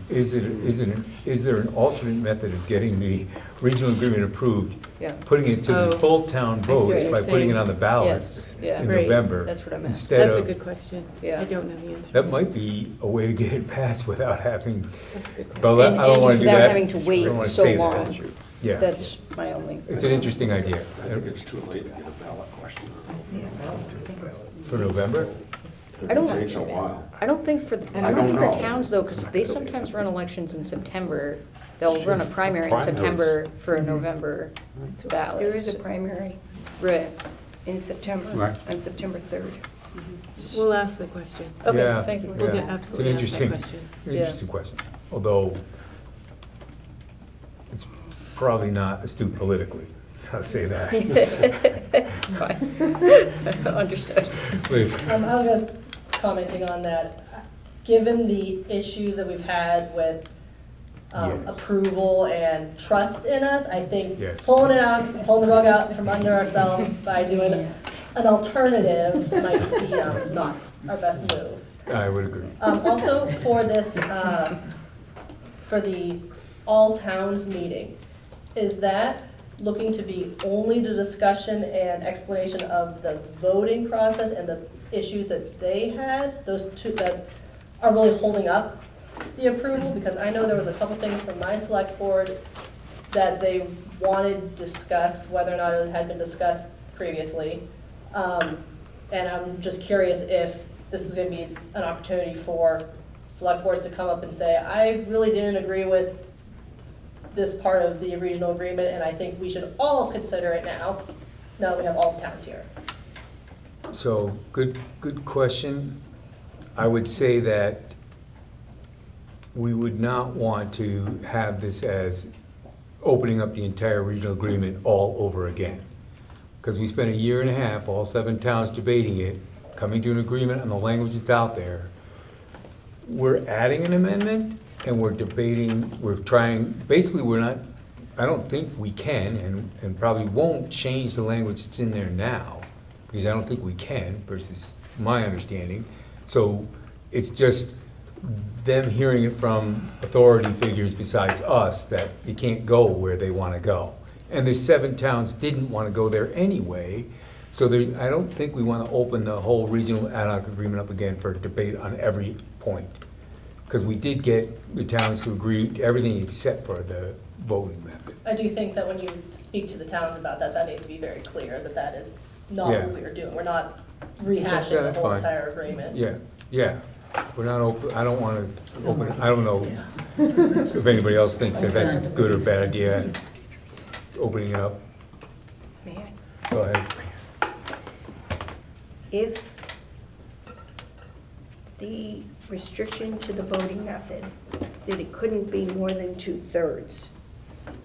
S1: there an alternate method of getting the regional agreement approved?
S13: Yeah.
S1: Putting it to the
S4: Oh,
S1: full town
S4: I see what
S1: votes
S4: you're
S1: by putting it
S4: saying.
S1: on the ballots
S13: Yeah.
S1: in
S4: Right.
S1: November.
S13: That's what I meant.
S1: Instead
S4: That's a
S1: of,
S4: good question.
S13: Yeah.
S4: I don't know the answer.
S1: that might be a way to get it passed without having,
S4: That's a good question.
S1: well, I don't want to do that.
S12: without having to
S1: I
S12: wait
S1: don't wanna
S12: so
S1: say that.
S12: long.
S1: Yeah,
S12: That's my only.
S1: it's an interesting idea.
S3: I think it's too late to get a ballot question on.
S1: For November?
S12: I don't-
S3: It takes a while.
S12: I don't think for,
S3: I don't know.
S12: towns though, because they sometimes run elections in September. They'll run a primary in
S11: Primaries.
S12: September for a November ballot.
S6: There is a primary
S12: Right.
S6: in September,
S11: Right.
S6: on September 3rd.
S4: We'll ask the question.
S12: Okay,
S1: Yeah,
S12: thank you.
S4: We'll
S1: yeah.
S4: absolutely
S1: It's an
S4: ask
S1: interesting,
S4: that question.
S1: interesting question, although it's probably not astute politically, I'll say that.
S12: It's fine. Understood.
S1: Please.
S9: I was just commenting on that. Given the issues that we've had with
S1: Yes.
S9: approval and trust in us, I think
S1: Yes.
S9: pulling the rug out from under ourselves by doing an alternative might be not our best move.
S1: I would agree.
S9: Also, for this, for the all towns meeting, is that looking to be only the discussion and explanation of the voting process and the issues that they had, those two that are really holding up the approval? Because I know there was a couple things from my select board that they wanted discussed, whether or not it had been discussed previously. And I'm just curious if this is gonna be an opportunity for select boards to come up and say, I really didn't agree with this part of the regional agreement, and I think we should all consider it now that we have all the towns here.
S1: So, good question. I would say that we would not want to have this as opening up the entire regional agreement all over again. Because we spent a year and a half, all 7 towns debating it, coming to an agreement on the language that's out there. We're adding an amendment and we're debating, we're trying, basically we're not, I don't think we can and probably won't change the language that's in there now, because I don't think we can versus my understanding. So it's just them hearing it from authority figures besides us that it can't go where they want to go. And the 7 towns didn't want to go there anyway, so I don't think we want to open the whole regional ad hoc agreement up again for debate on every point. Because we did get the towns to agree to everything except for the voting method.
S9: I do think that when you speak to the towns about that, that needs to be very clear that that is not
S1: Yeah.
S9: what we are doing. We're not
S1: Yeah,
S9: rehashing the
S1: that's
S9: whole
S1: fine.
S9: entire agreement.
S1: Yeah. We're not open, I don't want to open, I don't know if anybody else thinks that that's a good or bad idea, opening it up.
S4: May I?
S1: Go ahead.
S6: If the restriction to the voting method, that it couldn't be more than 2/3,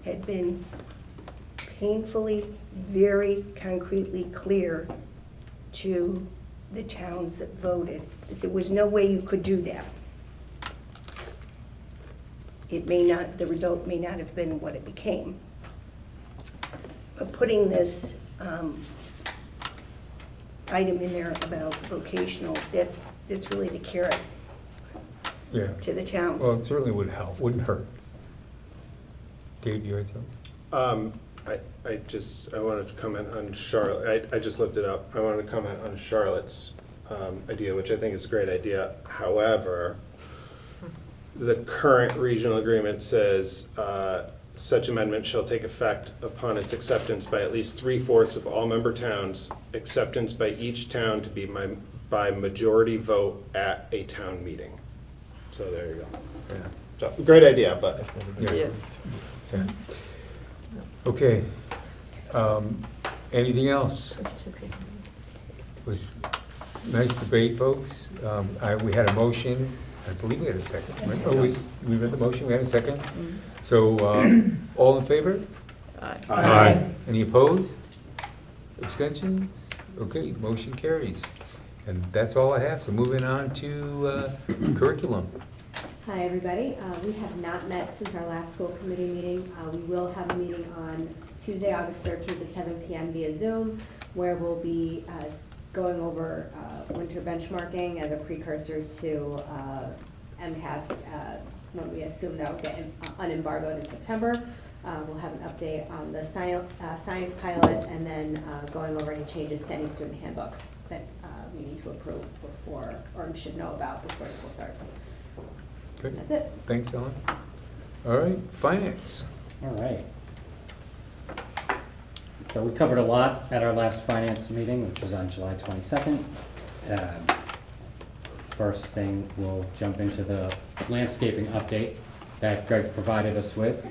S6: had been painfully, very concretely clear to the towns that voted, that there was no way you could do that. It may not, the result may not have been what it became. But putting this item in there about vocational, that's really the carrot
S1: Yeah.
S6: to the towns.
S1: Well, it certainly would help, wouldn't hurt. Dave, you had something?
S7: I wanted to comment on Charlotte, I just looked it up. I wanted to comment on Charlotte's idea, which I think is a great idea. However, the current regional agreement says, such amendment shall take effect upon its acceptance by at least 3/4 of all member towns, acceptance by each town to be by majority vote at a town meeting. So there you go. So, great idea, but.
S1: Yeah. Okay. Anything else? It was nice debate, folks. We had a motion, I believe we had a second, right? Oh, we read the motion, we had a second? So, all in favor?
S8: Aye.
S1: Any opposed? Abstentions? Okay, motion carries. And that's all I have, so moving on to curriculum.
S16: Hi, everybody. We have not met since our last school committee meeting. We will have a meeting on Tuesday, August 13th at 7 p.m. via Zoom, where we'll be going over winter benchmarking as a precursor to MCAS, when we assume that will get unembargoed in September. We'll have an update on the science pilot, and then going over any changes to any student handbooks that we need to approve before, or should know about before school starts.
S1: Good.
S16: That's it.
S1: Thanks, Ellen. All right, finance.
S17: All right. So we covered a lot at our last finance meeting, which was on July 22nd. First thing, we'll jump into the landscaping update that Greg provided us with.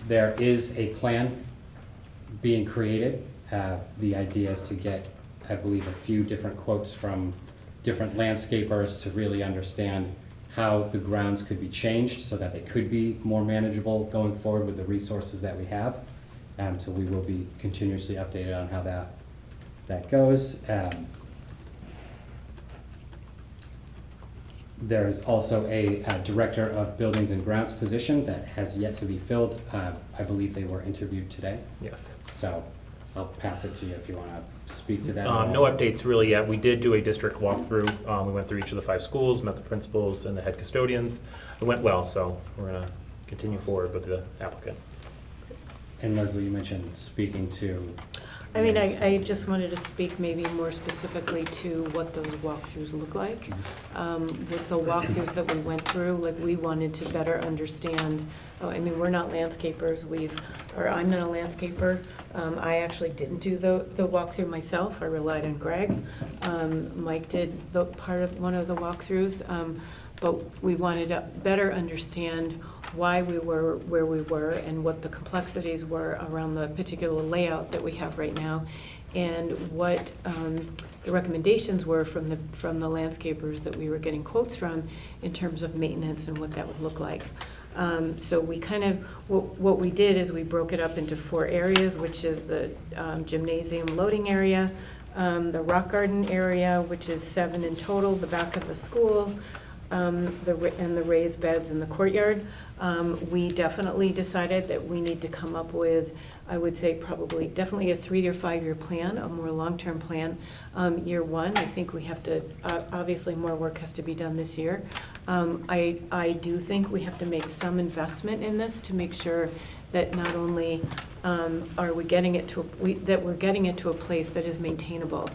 S17: There is a plan being created. The idea is to get, I believe, a few different quotes from different landscapers to really understand how the grounds could be changed so that they could be more manageable going forward with the resources that we have. So we will be continuously updated on how that goes. There's also a director of buildings and grounds position that has yet to be filled. I believe they were interviewed today.
S8: Yes.
S17: So I'll pass it to you if you want to speak to that. at all.
S8: No updates really yet. We did do a district walkthrough. We went through each of the 5 schools, met the principals and the head custodians. It went well, so we're going to continue forward with the applicant.
S17: And Leslie, you mentioned speaking to.
S4: I mean, I just wanted to speak maybe more specifically to what those walkthroughs look like. With the walkthroughs that we went through, like, we wanted to better understand, I mean, we're not landscapers, I'm not a landscaper. I actually didn't do the walkthrough myself, I relied on Greg. Mike did one of the walkthroughs, but we wanted to better understand why we were where we were and what the complexities were around the particular layout that we have right now, and what the recommendations were from the landscapers that we were getting quotes from in terms of maintenance and what that would look like. So we kind of, what we did is we broke it up into 4 areas, which is the gymnasium loading area, the rock garden area, which is 7 in total, the back of the school, and the raised beds in the courtyard. We definitely decided that we need to come up with, I would say definitely a 3 to 5 year plan, a more long-term plan. Year 1, I think we have to, obviously more work has to be done this year. I do think we have to make some investment in this to make sure that not only are we getting it to, that we're getting it to a place that is maintainable.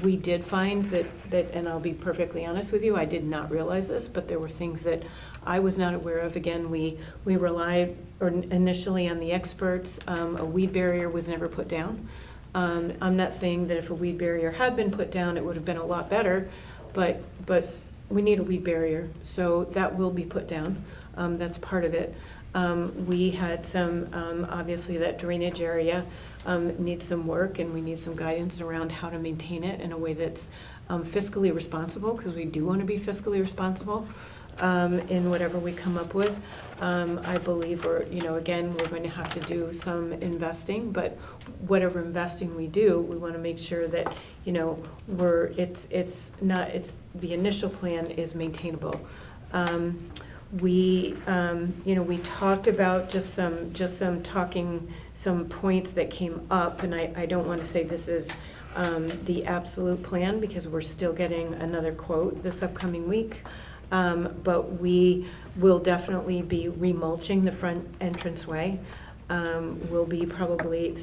S4: We did find that, and I'll be perfectly honest with you, I did not realize this, but there were things that I was not aware of. Again, we relied initially on the experts. A weed barrier was never put down. I'm not saying that if a weed barrier had been put down, it would have been a lot better, but we need a weed barrier, so that will be put down. That's part of it. We had some, obviously that drainage area needs some work, and we need some guidance around how to maintain it in a way that's fiscally responsible, because we do want to be fiscally responsible in whatever we come up with. I believe again, we're going to have to do some investing, but whatever investing we do, we want to make sure that, the initial plan is maintainable. We talked about some points that came up, and I don't want to say this is the absolute plan, because we're still getting another quote this upcoming week. But we will definitely be remulching the front entranceway. Will be probably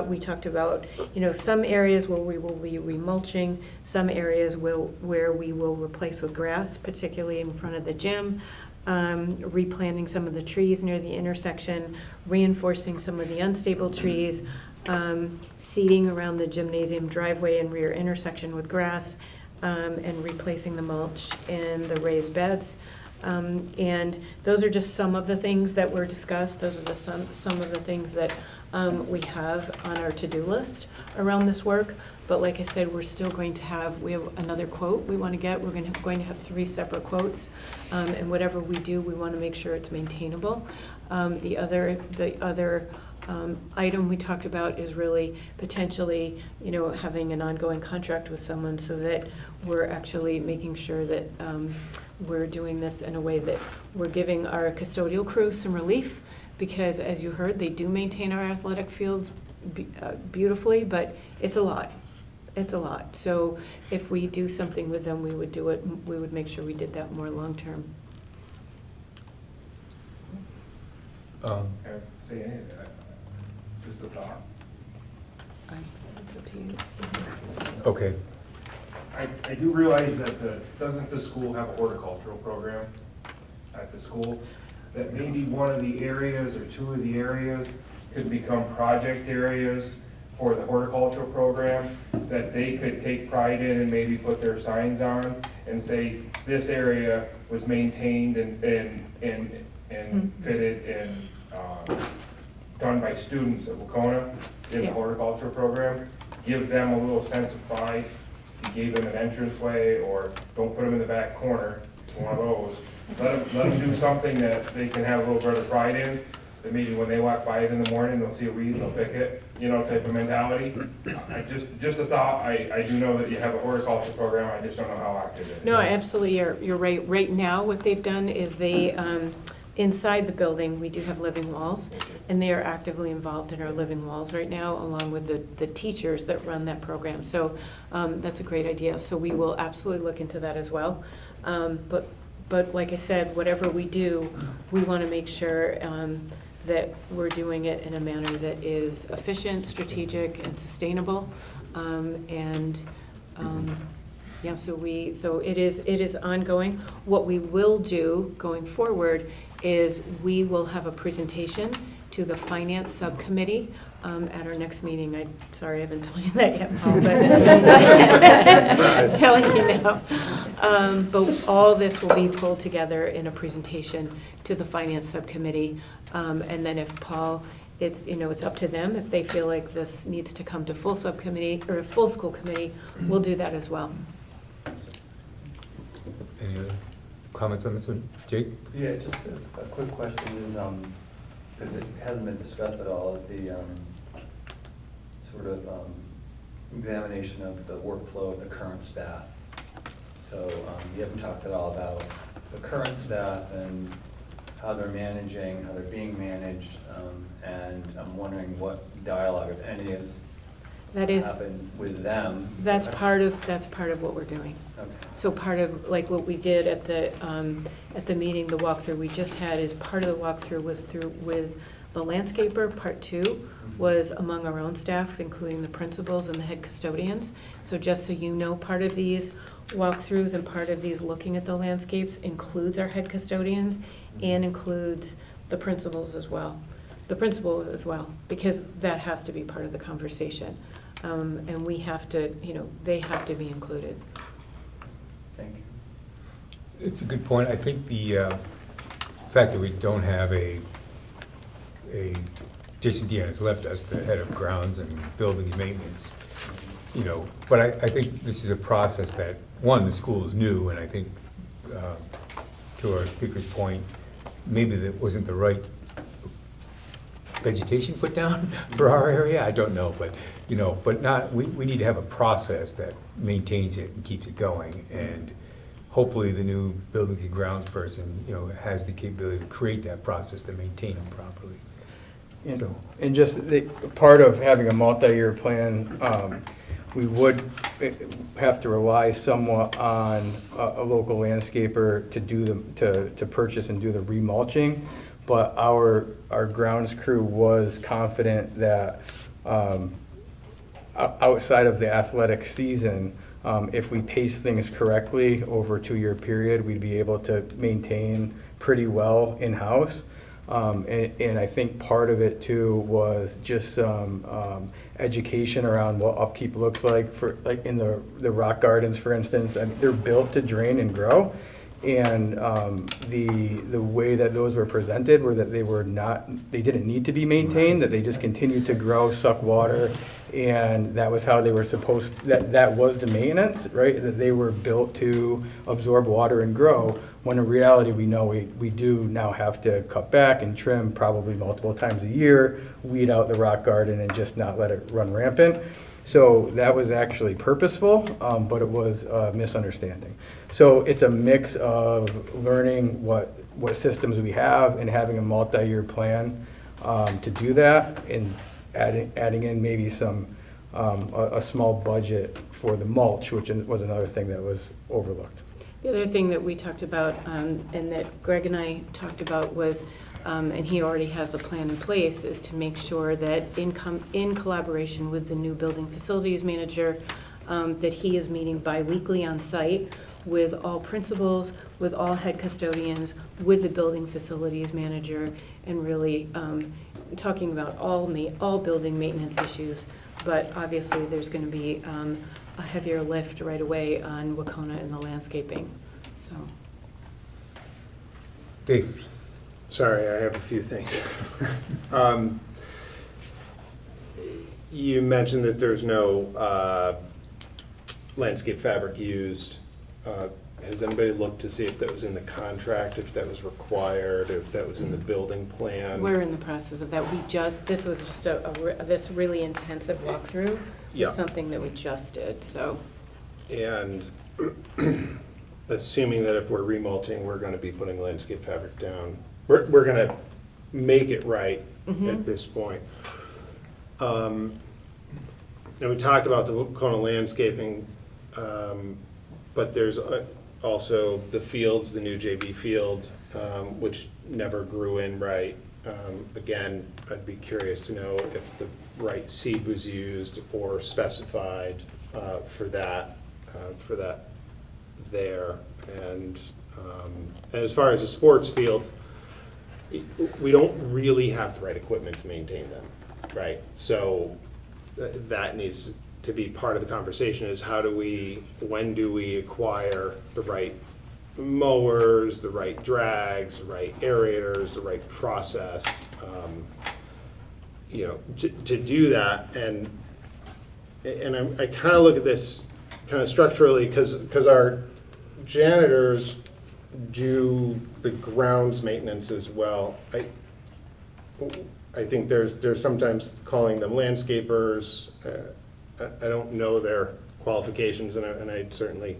S4: we talked about, some areas where we will be remulching, some areas where we will replace with grass, particularly in front of the gym, replanting some of the trees near the intersection, reinforcing some of the unstable trees, seeding around the gymnasium driveway and rear intersection with grass, and replacing the mulch and the raised beds. And those are just some of the things that were discussed. Those are some of the things that we have on our to-do list around this work. But like I said, we're still going to have, we have another quote we want to get. We're going to have 3 separate quotes. And whatever we do, we want to make sure it's maintainable. The other item we talked about is really potentially, having an ongoing contract with someone, so that we're actually making sure that we're doing this in a way that we're giving our custodial crew some relief, because as you heard, they do maintain our athletic fields beautifully, but it's a lot. It's a lot. So if we do something with them, we would make sure we did that more long-term.
S5: Can't say any of that. Just a thought.
S4: It's up to you.
S1: Okay.
S5: I do realize that doesn't the school have a horticultural program at the school? That maybe one of the areas or 2 of the areas could become project areas for the horticultural program, that they could take pride in and maybe put their signs on and say, this area was maintained and fitted and done by students at Wacona in the horticulture program. Give them a little sense of pride. You gave them an entranceway, or don't put them in the back corner, one of those. Let them do something that they can have a little bit of pride in, that maybe when they walk by it in the morning, they'll see a weed, they'll pick it, type of mentality. Just a thought. I do know that you have a horticulture program, I just don't know how active it is.
S4: No, absolutely, you're right. Right now, what they've done is they, inside the building, we do have living walls, and they are actively involved in our living walls right now, along with the teachers that run that program. So that's a great idea. So we will absolutely look into that as well. But like I said, whatever we do, we want to make sure that we're doing it in a manner that is efficient, strategic, and sustainable. So it is ongoing. What we will do going forward is we will have a presentation to the finance subcommittee at our next meeting. Sorry, I haven't told you that yet, Paul, but I'm telling you now. But all this will be pulled together in a presentation to the finance subcommittee. And then if Paul it's, it's up to them. If they feel like this needs to come to full subcommittee or a full school committee, we'll do that as well.
S1: Any other comments on this one? Jake?
S18: Yeah, just a quick question is, because it hasn't been discussed at all, is the sort of examination of the workflow of the current staff. So you haven't talked at all about the current staff and how they're managing, how they're being managed, and I'm wondering what dialogue, if any, has happened with them.
S4: That's part of what we're doing.
S18: Okay.
S4: So part of, like what we did at the meeting, the walkthrough we just had, is part of the walkthrough was through with the landscaper. Part two was among our own staff, including the principals and the head custodians. So just so you know, part of these walkthroughs and part of these looking at the landscapes includes our head custodians and includes the principals as well. The principal as well, because that has to be part of the conversation. And we have to, they have to be included.
S18: Thank you.
S1: It's a good point. I think the fact that we don't have a Jason Deanna has left us, the head of grounds and building and maintenance, but I think this is a process that, one, the school is new, and I think, to our speaker's point, maybe that wasn't the right vegetation put down for our area. I don't know, but we need to have a process that maintains it and keeps it going, and hopefully the new buildings and grounds person has the capability to create that process to maintain them properly.
S15: And just part of having a multi-year plan, we would have to rely somewhat on a local landscaper to purchase and do the remulching. But our grounds crew was confident that outside of the athletic season, if we pace things correctly over a 2-year period, we'd be able to maintain pretty well in-house. And I think part of it too was just some education around what upkeep looks like, for like in the rock gardens, for instance. I mean, they're built to drain and grow. And the way that those were presented were that they didn't need to be maintained, that they just continued to grow, suck water, and that was how they were that was the maintenance, right? That they were built to absorb water and grow, when in reality we know we do now have to cut back and trim probably multiple times a year, weed out the rock garden and just not let it run rampant. So that was actually purposeful, but it was a misunderstanding. So it's a mix of learning what systems we have and having a multi-year plan to do that, and adding in maybe some a small budget for the mulch, which was another thing that was overlooked.
S4: The other thing that we talked about, and that Greg and I talked about, was, and he already has a plan in place, is to make sure that in collaboration with the new building facilities manager, that he is meeting bi-weekly on site with all principals, with all head custodians, with the building facilities manager, and really talking about all building maintenance issues. But obviously there's going to be a heavier lift right away on Wacona and the landscaping. So,
S1: Dave.
S7: Sorry, I have a few things. You mentioned that there's no landscape fabric used. Has anybody looked to see if that was in the contract, if that was required, if that was in the building plan?
S4: we're in the process of that. This was just this really intensive walkthrough.
S7: Yeah.
S4: Was something that we just did, so.
S7: And assuming that if we're remulching, we're going to be putting landscape fabric down, we're going to make it right at this point. And we talked about the Wacona landscaping, but there's also the fields, the new JV field, which never grew in right. Again, I'd be curious to know if the right seed was used or specified for that there. And as far as the sports field, we don't really have the right equipment to maintain them, right? So that needs to be part of the conversation, is when do we acquire the right mowers, the right drags, the right aerators, the right process. to do that, and I kind of look at this kind of structurally, because our janitors do the grounds maintenance as well. I think there's sometimes calling them landscapers. I don't know their qualifications, and I certainly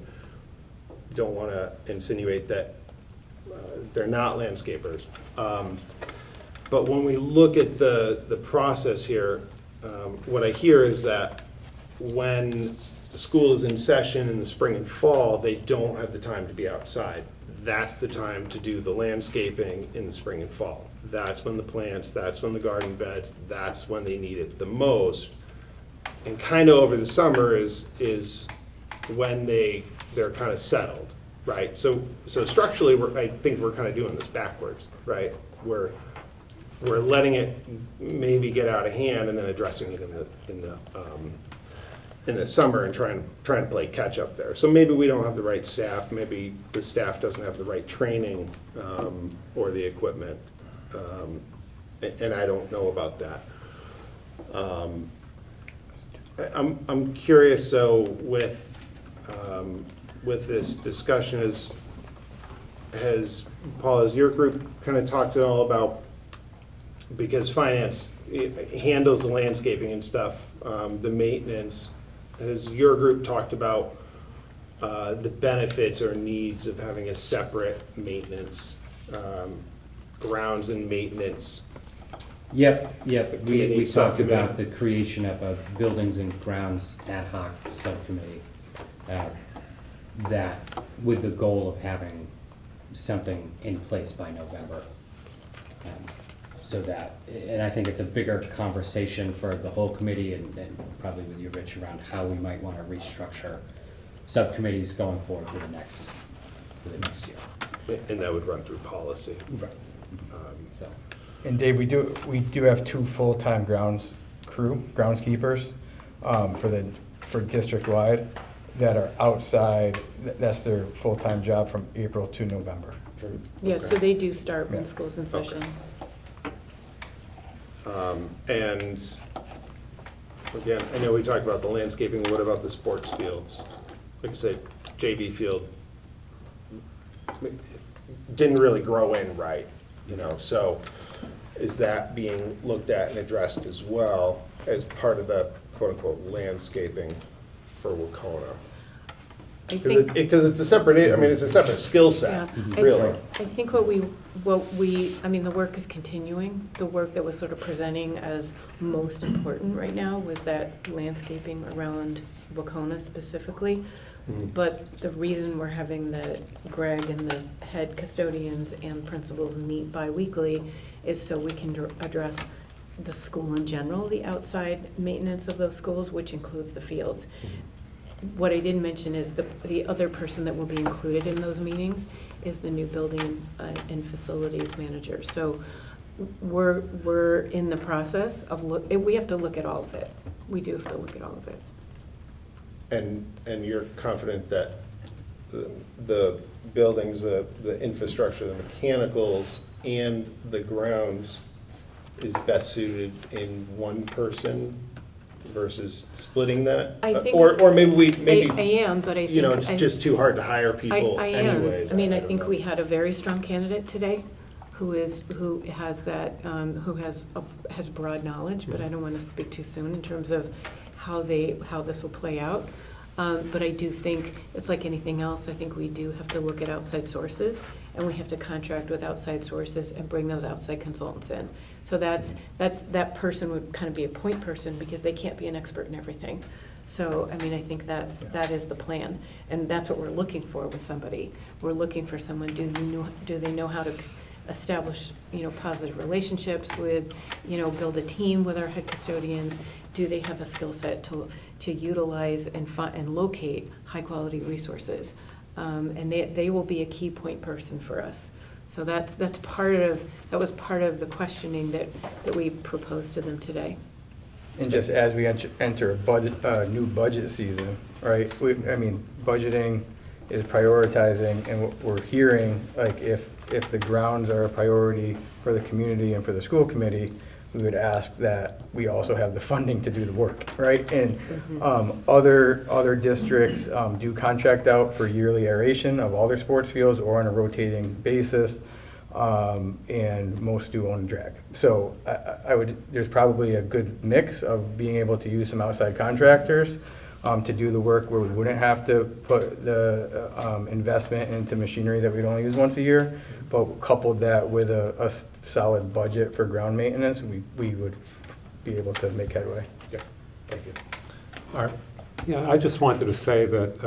S7: don't want to insinuate that they're not landscapers. But when we look at the process here, what I hear is that when school is in session in the spring and fall, they don't have the time to be outside. That's the time to do the landscaping in the spring and fall. That's when the plants, that's when the garden beds, that's when they need it the most. And kind of over the summer is when they're kind of settled, right? So structurally, I think we're kind of doing this backwards, right? We're letting it maybe get out of hand and then addressing it in the summer and trying to play catch up there. So maybe we don't have the right staff. Maybe the staff doesn't have the right training or the equipment, and I don't know about that. I'm curious. So with this discussion, has Paul, has your group kind of talked at all about, because finance handles the landscaping and stuff, the maintenance? Has your group talked about the benefits or needs of having a separate maintenance, grounds and maintenance?
S17: Yep. We talked about the creation of a buildings and grounds ad hoc subcommittee that with the goal of having something in place by November. So that, and I think it's a bigger conversation for the whole committee and probably with you, Rich, around how we might want to restructure subcommittees going forward for the next year.
S7: And that would run through policy.
S17: Right.
S7: So.
S15: And Dave, we do have 2 full-time groundskeepers for district-wide that are outside. That's their full-time job from April to November.
S4: Yeah, so they do start when school's in session.
S7: And again, I know we talked about the landscaping. What about the sports fields? Like I said, JV field didn't really grow in right, so is that being looked at and addressed as well as part of the quote-unquote landscaping for Wacona? Because it's a separate, it's a separate skill set, really.
S4: I think the work is continuing. The work that was sort of presenting as most important right now was that landscaping around Wacona specifically. Mm-hmm. But the reason we're having Greg and the head custodians and principals meet bi-weekly is so we can address the school in general, the outside maintenance of those schools, which includes the fields. Mm-hmm. What I didn't mention is the other person that will be included in those meetings is the new building and facilities manager. So we're in the process of we have to look at all of it. We do have to look at all of it.
S7: And you're confident that the buildings, the infrastructure, the mechanicals, and the grounds is best suited in one person versus splitting that?
S4: I think
S7: or maybe
S4: I am, but I think
S7: it's just too hard to hire people
S4: I am.
S7: anyways.
S4: I think we had a very strong candidate today who has broad knowledge, but I don't want to speak too soon in terms of how this will play out. But I do think it's like anything else. I think we do have to look at outside sources, and we have to contract with outside sources and bring those outside consultants in. So that person would kind of be a point person because they can't be an expert in everything. So I think that is the plan, and that's what we're looking for with somebody. We're looking for someone. Do they know how to establish positive relationships with, build a team with our head custodians? Do they have a skill set to utilize and locate high quality resources? And they will be a key point person for us. So that was part of the questioning that we proposed to them today.
S15: And just as we enter a new budget season, right? Budgeting is prioritizing, and what we're hearing, like if the grounds are a priority for the community and for the school committee, we would ask that we also have the funding to do the work, right? And other districts do contract out for yearly aeration of all their sports fields or on a rotating basis, and most do own drag. So there's probably a good mix of being able to use some outside contractors to do the work where we wouldn't have to put the investment into machinery that we'd only use once a year, but coupled that with a solid budget for ground maintenance, we would be able to make headway.
S7: Yeah, thank you.
S11: Art? Yeah, I just wanted to say that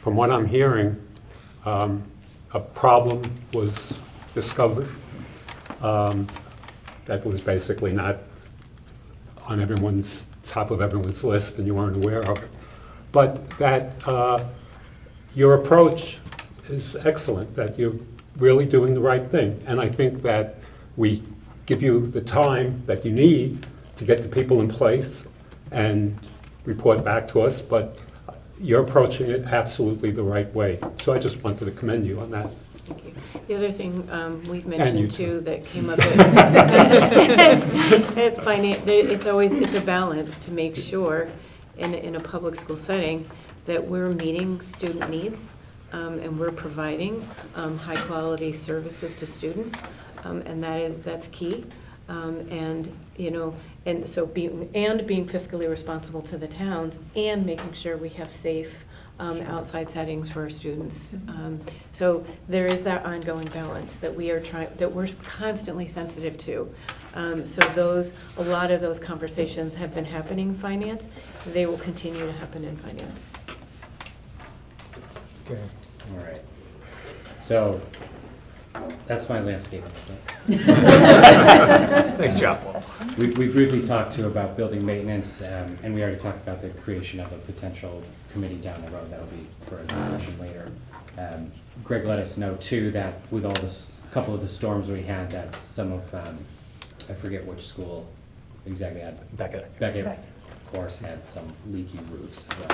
S11: from what I'm hearing, a problem was discovered that was basically not on everyone's top of everyone's list and you weren't aware of it. But that your approach is excellent, that you're really doing the right thing. And I think that we give you the time that you need to get the people in place and report back to us, but you're approaching it absolutely the right way. So I just wanted to commend you on that.
S4: Thank you. The other thing we've
S11: And you
S4: mentioned
S11: too.
S4: too that came up at finance, it's a balance to make sure in a public school setting that we're meeting student needs and we're providing high quality services to students, and that's key. And so being fiscally responsible to the towns and making sure we have safe outside settings for our students. So there is that ongoing balance that we're constantly sensitive to. So a lot of those conversations have been happening in finance. They will continue to happen in finance.
S1: Okay.
S17: All right. So that's my landscaping.
S1: Nice job, Paul.
S17: We briefly talked too about building maintenance, and we already talked about the creation of a potential committee down the road. That'll be for a discussion later. Greg let us know too that with all this, couple of the storms we had, that some of, I forget which school exactly had. Beckett, of course, had some leaky roofs. So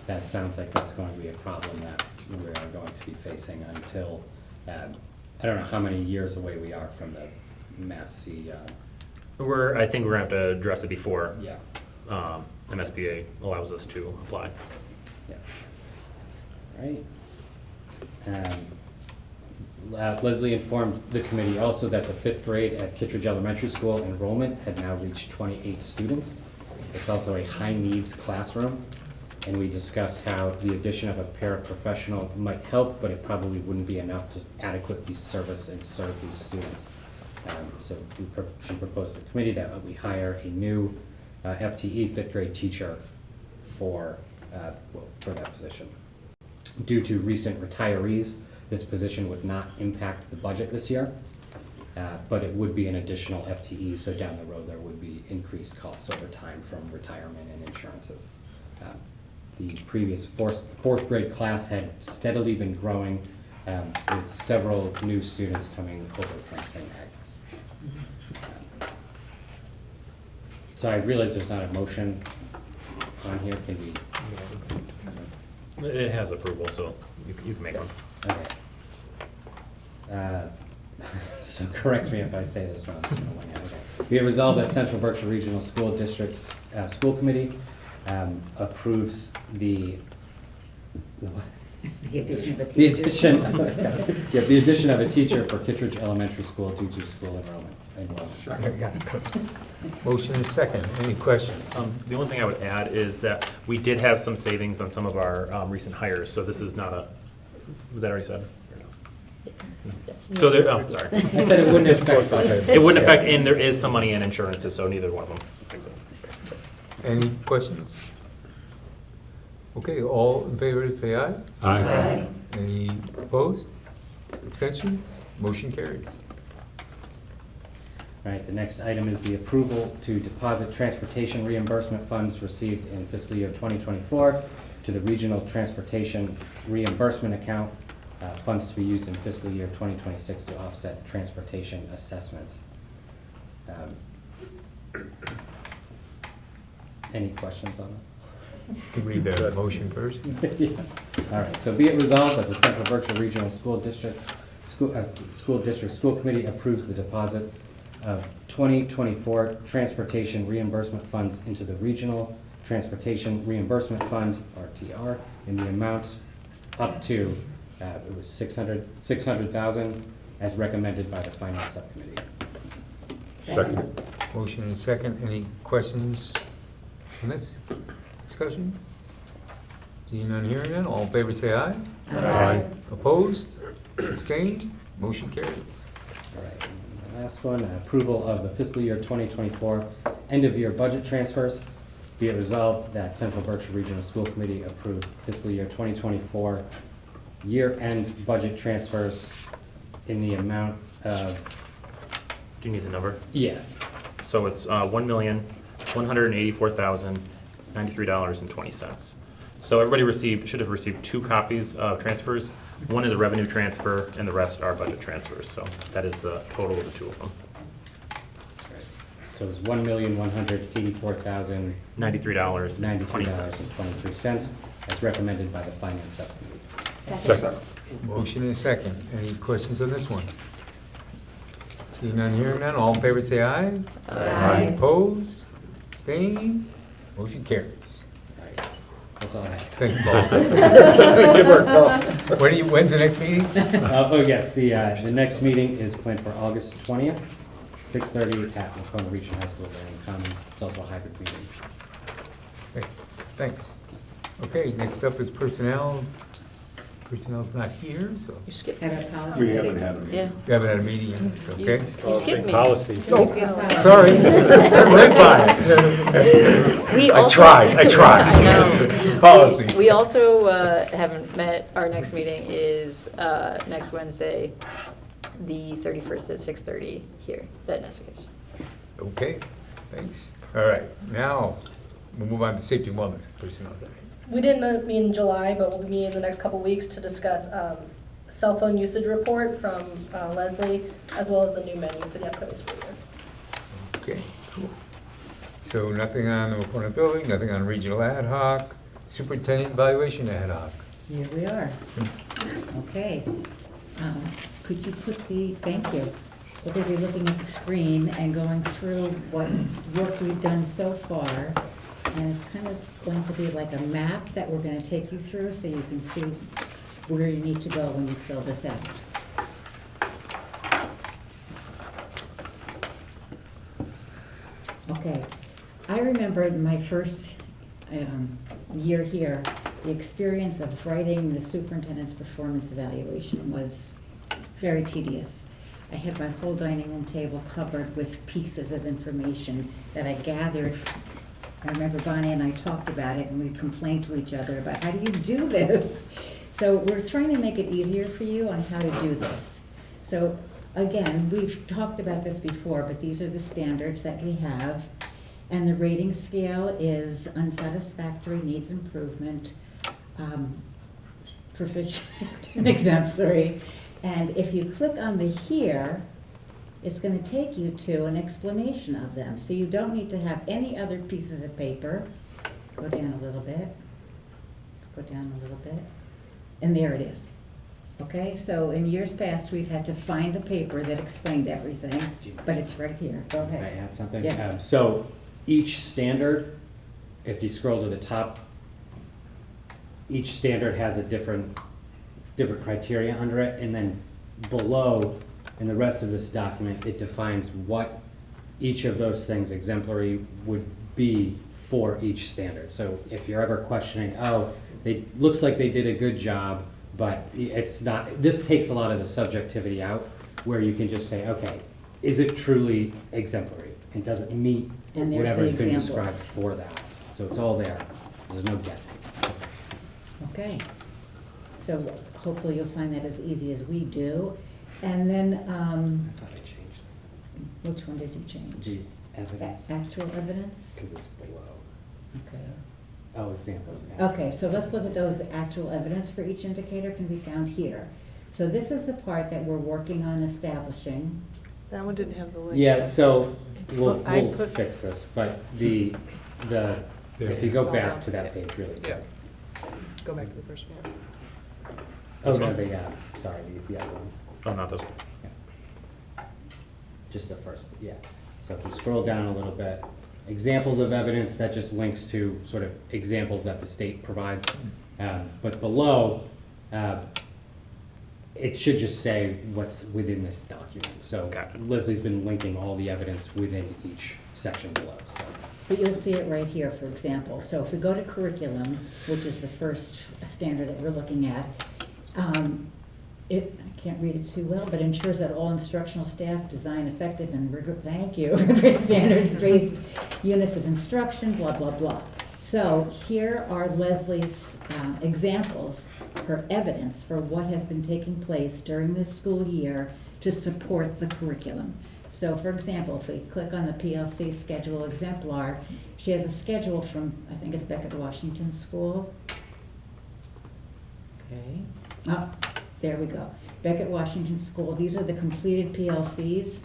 S17: that sounds like that's going to be a problem that we're going to be facing until, I don't know how many years away we are from the Massey.
S8: I think we're gonna have to address it before.
S17: Yeah.
S8: MSBA allows us to apply.
S17: Yeah. Right. Leslie informed the committee also that the 5th grade at Kittredge Elementary School enrollment had now reached 28 students. It's also a high-needs classroom, and we discussed how the addition of a paraprofessional might help, but it probably wouldn't be enough to adequately service and serve these students. So she proposed to the committee that we hire a new FTE 5th grade teacher for that position. Due to recent retirees, this position would not impact the budget this year, but it would be an additional FTE, so down the road there would be increased costs over time from retirement and insurances. The previous 4th grade class had steadily been growing with several new students coming over from St. Agnes. So I realize there's not a motion on here. Can we?
S8: It has approval, so you can make one.
S17: Okay. So correct me if I say this wrong. Okay. Be it resolved that Central Berkshire Regional School District's School Committee approves the
S14: addition of a teacher.
S17: The addition of a teacher for Kittredge Elementary School due to school enrollment.
S1: Motion and second. Any questions?
S8: The only thing I would add is that we did have some savings on some of our recent hires, so this is not a, was that already said? So there, oh, sorry.
S17: I said it wouldn't affect budget.
S8: It wouldn't affect, and there is some money in insurances, so neither one of them affects it.
S1: Any questions? Okay, all in favor, say aye.
S11: Aye.
S1: Any opposed? Abstentions? Motion carries.
S17: All right, the next item is the approval to deposit transportation reimbursement funds received in fiscal year 2024 to the Regional Transportation Reimbursement Account, funds to be used in fiscal year 2026 to offset transportation assessments. Any questions on this?
S1: You can read the motion first.
S17: Yeah. All right, so be it resolved that the Central Berkshire Regional School Committee approves the deposit of 2024 transportation reimbursement funds into the Regional Transportation Reimbursement Fund, RTR, in the amount up to, it was 600,000 as recommended by the Finance Subcommittee.
S11: Second.
S1: Motion and second. Any questions on this discussion? Seeing none, hearing none, all in favor say aye.
S11: Aye.
S1: Opposed? Abstained? Motion carries.
S17: All right, and the last one, approval of the fiscal year 2024 end-of-year budget transfers. Be it resolved that Central Berkshire Regional School Committee approved fiscal year 2024 year-end budget transfers in the amount of...
S8: Do you need the number?
S17: Yeah.
S8: So it's $1,184,093.20. So everybody should have received 2 copies of transfers. One is a revenue transfer, and the rest are budget transfers. So that is the total of the 2 of them.
S17: So it's $1,184,093.23
S8: $93.23.
S17: as recommended by the Finance Subcommittee.
S11: Second.
S1: Motion and second. Any questions on this one? Seeing none, hearing none, all in favor say aye.
S17: Aye.
S1: Opposed? Abstained? Motion carries.
S17: All right, that's all I have.
S1: Thanks, Paul. When's the next meeting?
S17: Oh, yes, the next meeting is planned for August 20th, 6:30 at Macomb Regional High School, Marion Commons. It's also a hybrid meeting.
S1: Okay, thanks. Okay, next up is personnel. Personnel's not here, so.
S13: You skipped.
S3: We haven't had a meeting.
S13: Yeah.
S1: You haven't had a meeting yet, okay?
S13: You skipped me.
S11: Policy.
S1: Oh, sorry. I'm right by it. I tried.
S13: I know.
S1: Policy.
S13: We also haven't met. Our next meeting is next Wednesday, the 31st at 6:30 here at Nessacus.
S1: Okay, thanks. All right, now we'll move on to safety and wellness personnel side.
S9: We didn't meet in July, but we'll meet in the next couple weeks to discuss cell phone usage report from Leslie, as well as the new menu for the upcoming school year.
S1: Okay, cool. So nothing on the opponent building, nothing on regional ad hoc, superintendent evaluation ad hoc.
S14: Here we are. Okay. Could you put thank you. We're going to be looking at the screen and going through what work we've done so far. And it's kind of going to be like a map that we're going to take you through so you can see where you need to go when you fill this out. Okay. I remember in my first year here, the experience of writing the superintendent's performance evaluation was very tedious. I had my whole dining room table covered with pieces of information that I gathered. I remember Bonnie and I talked about it, and we complained to each other about, how do you do this? So we're trying to make it easier for you on how to do this. So again, we've talked about this before, but these are the standards that we have. And the rating scale is unsatisfactory, needs improvement, proficient, exemplary. And if you click on the here, it's going to take you to an explanation of them. So you don't need to have any other pieces of paper. Go down a little bit. Go down a little bit. And there it is. Okay, so in years past, we've had to find the paper that explained everything, but it's right here. Go ahead.
S17: Can I add something?
S14: Yes.
S17: So each standard, if you scroll to the top, each standard has a different criteria under it, and then below, in the rest of this document, it defines what each of those things exemplary would be for each standard. So if you're ever questioning, oh, it looks like they did a good job, but it's not, this takes a lot of the subjectivity out, where you can just say, okay, is it truly exemplary? And does it meet
S14: And there's
S17: whatever's
S14: the
S17: been
S14: examples.
S17: described for that? So it's all there. There's no guessing.
S14: Okay. So hopefully you'll find that as easy as we do. And then,
S17: I thought I changed
S14: which one did you change?
S17: the evidence,
S14: Actual evidence?
S17: because it's below.
S14: Okay.
S17: Oh, examples.
S14: Okay, so let's look at those actual evidence for each indicator can be found here. So this is the part that we're working on establishing.
S10: That one didn't have the link.
S17: Yeah, so we'll
S4: I
S17: we'll
S4: put-
S17: fix this, but if you go
S10: It's all
S17: back
S10: down.
S17: to that page really quick.
S10: Yeah. Go back to the first one.
S17: Oh,
S8: This
S17: no,
S8: one?
S17: sorry, the other one.
S8: Oh, not this one.
S17: just the first, yeah. So if we scroll down a little bit, examples of evidence, that just links to sort of examples that the state provides. But below, it should just say what's within this document. So Leslie's been linking all the evidence within each section below, so.
S14: But you'll see it right here, for example. So if we go to curriculum, which is the first standard that we're looking at, I can't read it too well, but ensures that all instructional staff design effective and rigorous standards-based units of instruction, blah, blah, blah. So here are Leslie's examples, her evidence for what has been taking place during this school year to support the curriculum. So for example, if we click on the PLC schedule exemplar, she has a schedule from, I think it's Beckett Washington School. Okay. Oh, there we go. Beckett Washington School. These are the completed PLCs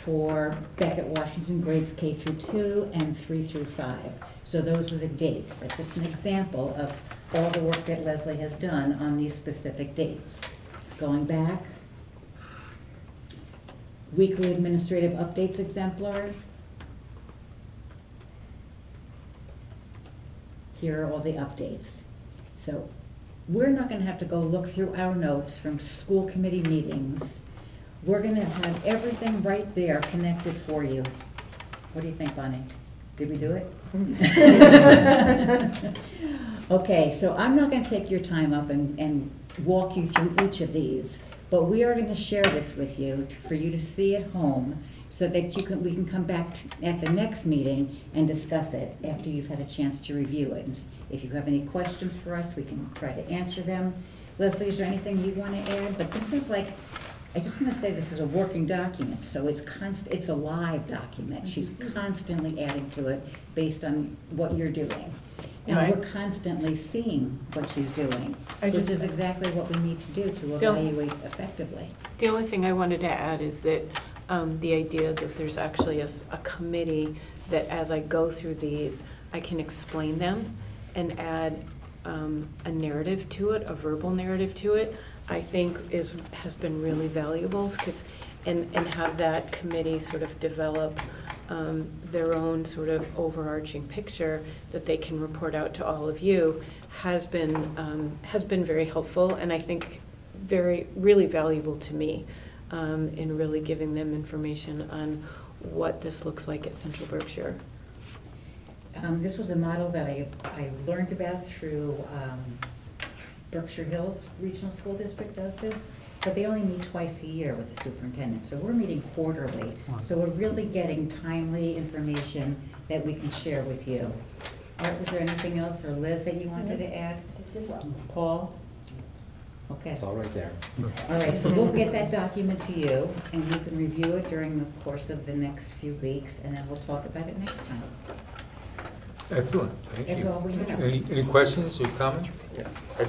S14: for Beckett Washington grades K through 2 and 3 through 5. So those are the dates. That's just an example of all the work that Leslie has done on these specific dates. Going back, weekly administrative updates exemplar. Here are all the updates. So we're not going to have to go look through our notes from school committee meetings. We're going to have everything right there connected for you. What do you think, Bonnie? Did we do it? Okay, so I'm not going to take your time up and walk you through each of these, but we are going to share this with you for you to see at home so that we can come back at the next meeting and discuss it after you've had a chance to review it. And if you have any questions for us, we can try to answer them. Leslie, is there anything you want to add? But this is like, I just want to say this is a working document, so it's a live document. She's constantly adding to it based on what you're doing. And we're constantly seeing what she's doing, which is exactly what we need to do to evaluate effectively.
S4: The only thing I wanted to add is that the idea that there's actually a committee that as I go through these, I can explain them and add a narrative to it, a verbal narrative to it, I think has been really valuable, and have that committee sort of develop their own sort of overarching picture that they can report out to all of you has been very helpful, and I think really valuable to me in really giving them information on what this looks like at Central Berkshire.
S14: This was a model that I learned about through Berkshire Hills Regional School District does this, but they only meet twice a year with the superintendent. So we're meeting quarterly. So we're really getting timely information that we can share with you. Art, was there anything else, or Liz, that you wanted to add? Paul? Okay.
S17: It's all right there.
S14: All right, so we'll get that document to you, and you can review it during the course of the next few weeks, and then we'll talk about it next time.
S1: Excellent, thank you.
S14: That's all we have.
S1: Any questions or comments?
S7: Yeah, if I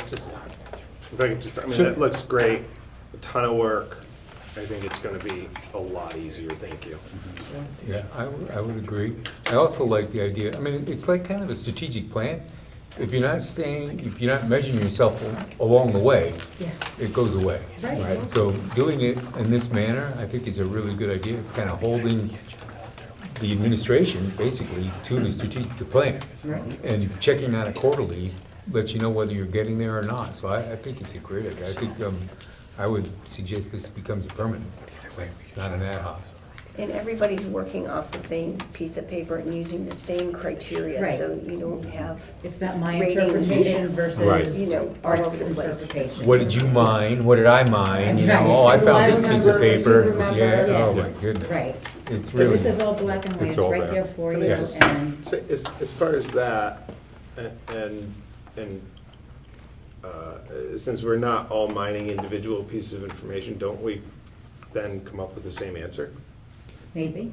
S7: could just, I mean,
S1: Sure.
S7: that looks great, a ton of work. I think it's gonna be a lot easier, thank you.
S1: Yeah, I would agree. I also like the idea, I mean, it's like kind of a strategic plan. If you're not measuring yourself along the way, it goes away.
S14: Right.
S1: So doing it in this manner, I think is a really good idea. It's kind of holding the administration basically to the strategic plan.
S14: Right.
S1: And checking on it quarterly lets you know whether you're getting there or not. So I think it's a great idea. I think I would suggest this becomes a permanent thing, not an ad hoc.
S6: And everybody's working off the same piece of paper and using the same criteria,
S14: Right.
S6: so you don't have.
S14: It's not my
S6: ratings,
S14: interpretation
S1: Right.
S14: versus
S6: You know, all
S14: Art's
S6: over the place.
S14: interpretation.
S1: What did you mine? What did I mine? You know,
S14: Right.
S1: oh, I
S14: Well, I
S1: found this piece of
S14: remember,
S1: paper.
S14: you remember,
S1: Yeah,
S14: yeah.
S1: oh my goodness.
S14: Right.
S1: It's
S14: So
S1: really.
S14: this is all black and white,
S11: It's
S14: it's
S11: all
S14: right
S11: there.
S14: there for you,
S1: Yes.
S14: and
S7: So as far as that, and since we're not all mining individual pieces of information, don't we then come up with the same answer?
S14: maybe.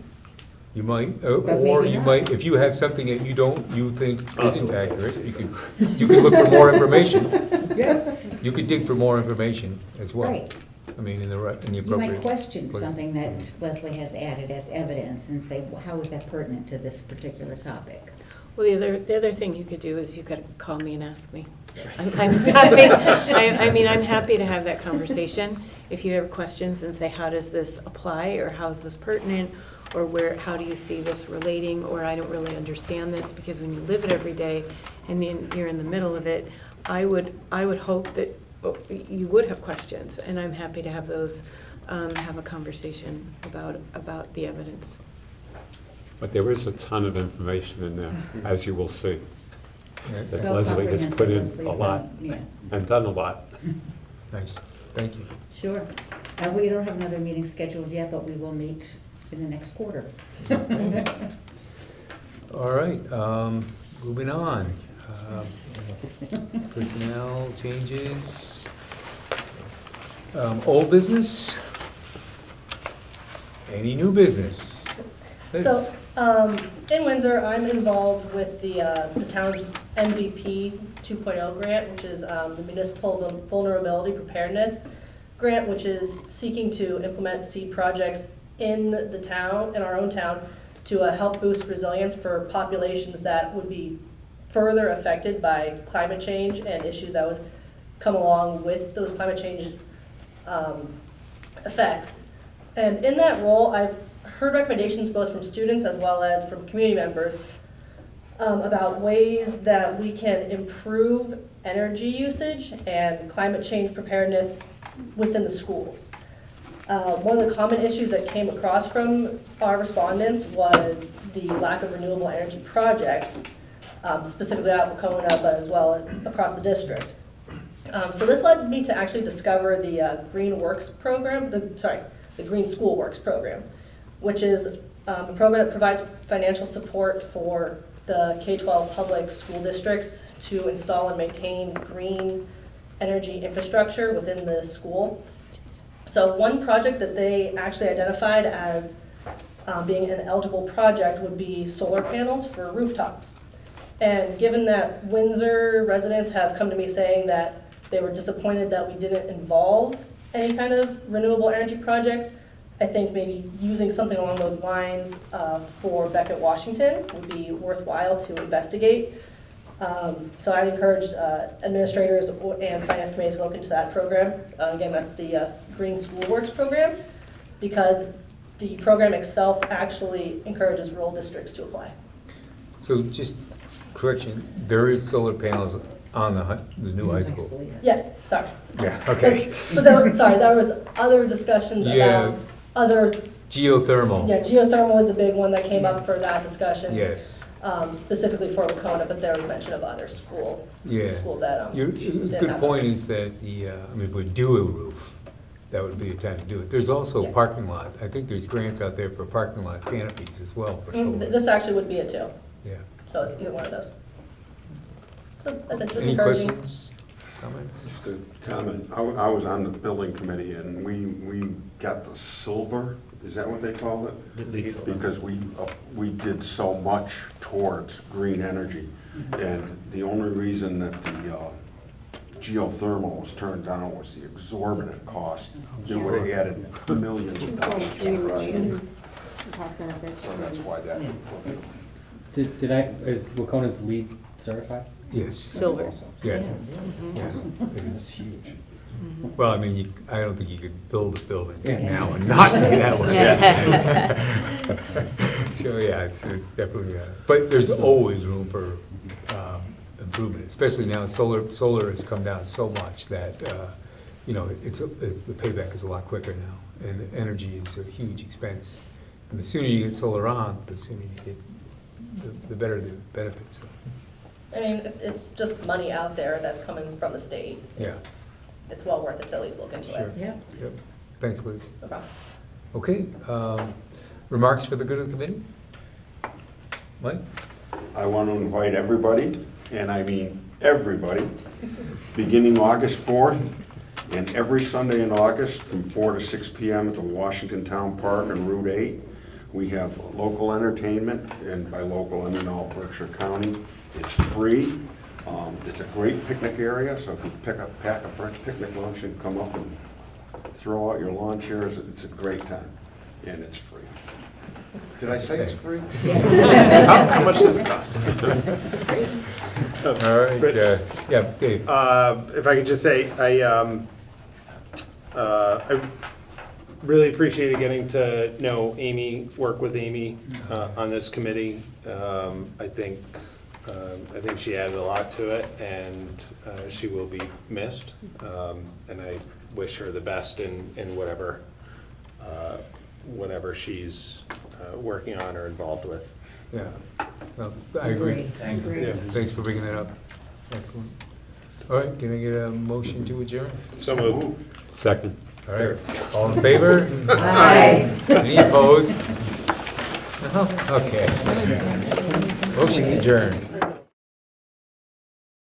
S1: You might,
S14: But
S1: or
S14: maybe
S1: you
S14: not.
S1: might, if you have something that you think isn't accurate, you could look for more information.
S14: Yeah.
S1: You could dig for more information as well.
S14: Right.
S1: I mean, in the
S14: You
S1: appropriate.
S14: might question
S1: place.
S14: something that Leslie has added as evidence and say, well, how is that pertinent to this particular topic?
S4: Well, the other thing you could do is you could call me and ask me. I'm happy to have that conversation. If you have questions and say, how does this apply, or how's this pertinent, or how do you see this relating, or I don't really understand this, because when you live it every day and then you're in the middle of it, I would hope that you would have questions, and I'm happy to have those, have a conversation about the evidence.
S11: But there is a ton of information in there, as you will see. That
S14: So
S11: Leslie has put in
S14: Leslie's
S11: a lot
S14: done, yeah.
S11: and done a lot.
S1: Nice, thank you.
S14: Sure. We don't have another meeting scheduled yet, but we will meet in the next quarter.
S1: All right, moving on. Personnel changes. Old business? Any new business? Liz?
S9: So, in Windsor, I'm involved with the town's MVP 2.0 grant, which is the Municipal Vulnerability Preparedness Grant, which is seeking to implement seed projects in the town, in our own town, to help boost resilience for populations that would be further affected by climate change and issues that would come along with those climate change effects. And in that role, I've heard recommendations both from students as well as from community members about ways that we can improve energy usage and climate change preparedness within the schools. One of the common issues that came across from our respondents was the lack of renewable energy projects, specifically out of Wacona, but as well across the district. So this led me to actually discover the Green Works program, the Green School Works program, which is a program that provides financial support for the K-12 public school districts to install and maintain green energy infrastructure within the school. So one project that they actually identified as being an eligible project would be solar panels for rooftops. And given that Windsor residents have come to me saying that they were disappointed that we didn't involve any kind of renewable energy projects, I think maybe using something along those lines for Beckett, Washington would be worthwhile to investigate. So I'd encourage administrators and finance committee to look into that program. Again, that's the Green School Works program, because the program itself actually encourages rural districts to apply.
S1: So just correction, there is solar panels on the new high school?
S9: Yes, sorry.
S1: Yeah, okay.
S9: But there was other discussions
S1: Yeah.
S9: about other.
S1: Geothermal.
S9: Yeah, geothermal was the big one that came up for that discussion.
S1: Yes.
S9: Specifically for Wacona, but there was mention of other schools that.
S1: Your
S9: didn't
S1: good
S9: have
S1: point
S9: those.
S1: is that if we do a roof, that would be a time to do it. There's also
S9: Yeah.
S1: parking lot. I think there's grants out there for parking lot canopies as well for solar.
S9: This actually would be it too.
S1: Yeah.
S9: So it's either one of those. So that's it, just
S1: Any
S9: encouraging.
S1: questions, comments?
S3: Just a comment. I was on the building committee and we got the silver, is that what they call it?
S8: LEED silver.
S3: Because we did so much towards green energy. And the only reason that the geothermal was turned down was the exorbitant cost. It would have added millions of dollars to the project.
S16: Cost benefits.
S3: So that's why that.
S17: Is Wacona's LEED certified?
S1: Yes.
S13: Silver.
S1: Yes. Yes. It is huge. Well, I mean, I don't think you could build a building now and not be that way. So, yeah, it's definitely, but there's always room for improvement, especially now solar has come down so much that, the payback is a lot quicker now, and energy is a huge expense. And the sooner you get solar on, the sooner you get, the better the benefits.
S9: I mean, it's just money out there that's coming from the state.
S1: Yeah.
S9: It's well worth it to at least look into
S1: Sure.
S9: it.
S14: Yeah.
S1: Yep. Thanks, Liz.
S9: No problem.
S1: Okay, remarks for the good of the committee? Mike?
S3: I want to invite everybody, and I mean everybody, beginning August 4th, and every Sunday in August from 4 to 6 p.m. at the Washington Town Park on Route 8. We have local entertainment, and by local I mean all Berkshire County. It's free. It's a great picnic area, so if you pack a picnic lunch and come up and throw out your lawn chairs, it's a great time, and it's free. Did I say it's free?
S7: How much does it cost?
S1: All right, yeah, Dave.
S7: If I could just say, I really appreciated getting to know Amy, work with Amy on this committee. I think she added a lot to it, and she will be missed. And I wish her the best in whatever she's working on or involved with.
S1: Yeah, well, I agree.
S3: Thank you.
S1: Yeah, thanks for bringing that up. Excellent. All right, can I get a motion to adjourn?
S7: So moved.
S11: Second.
S1: All right, all in favor?
S12: Aye.
S1: Any opposed? No? Okay. Motion adjourned.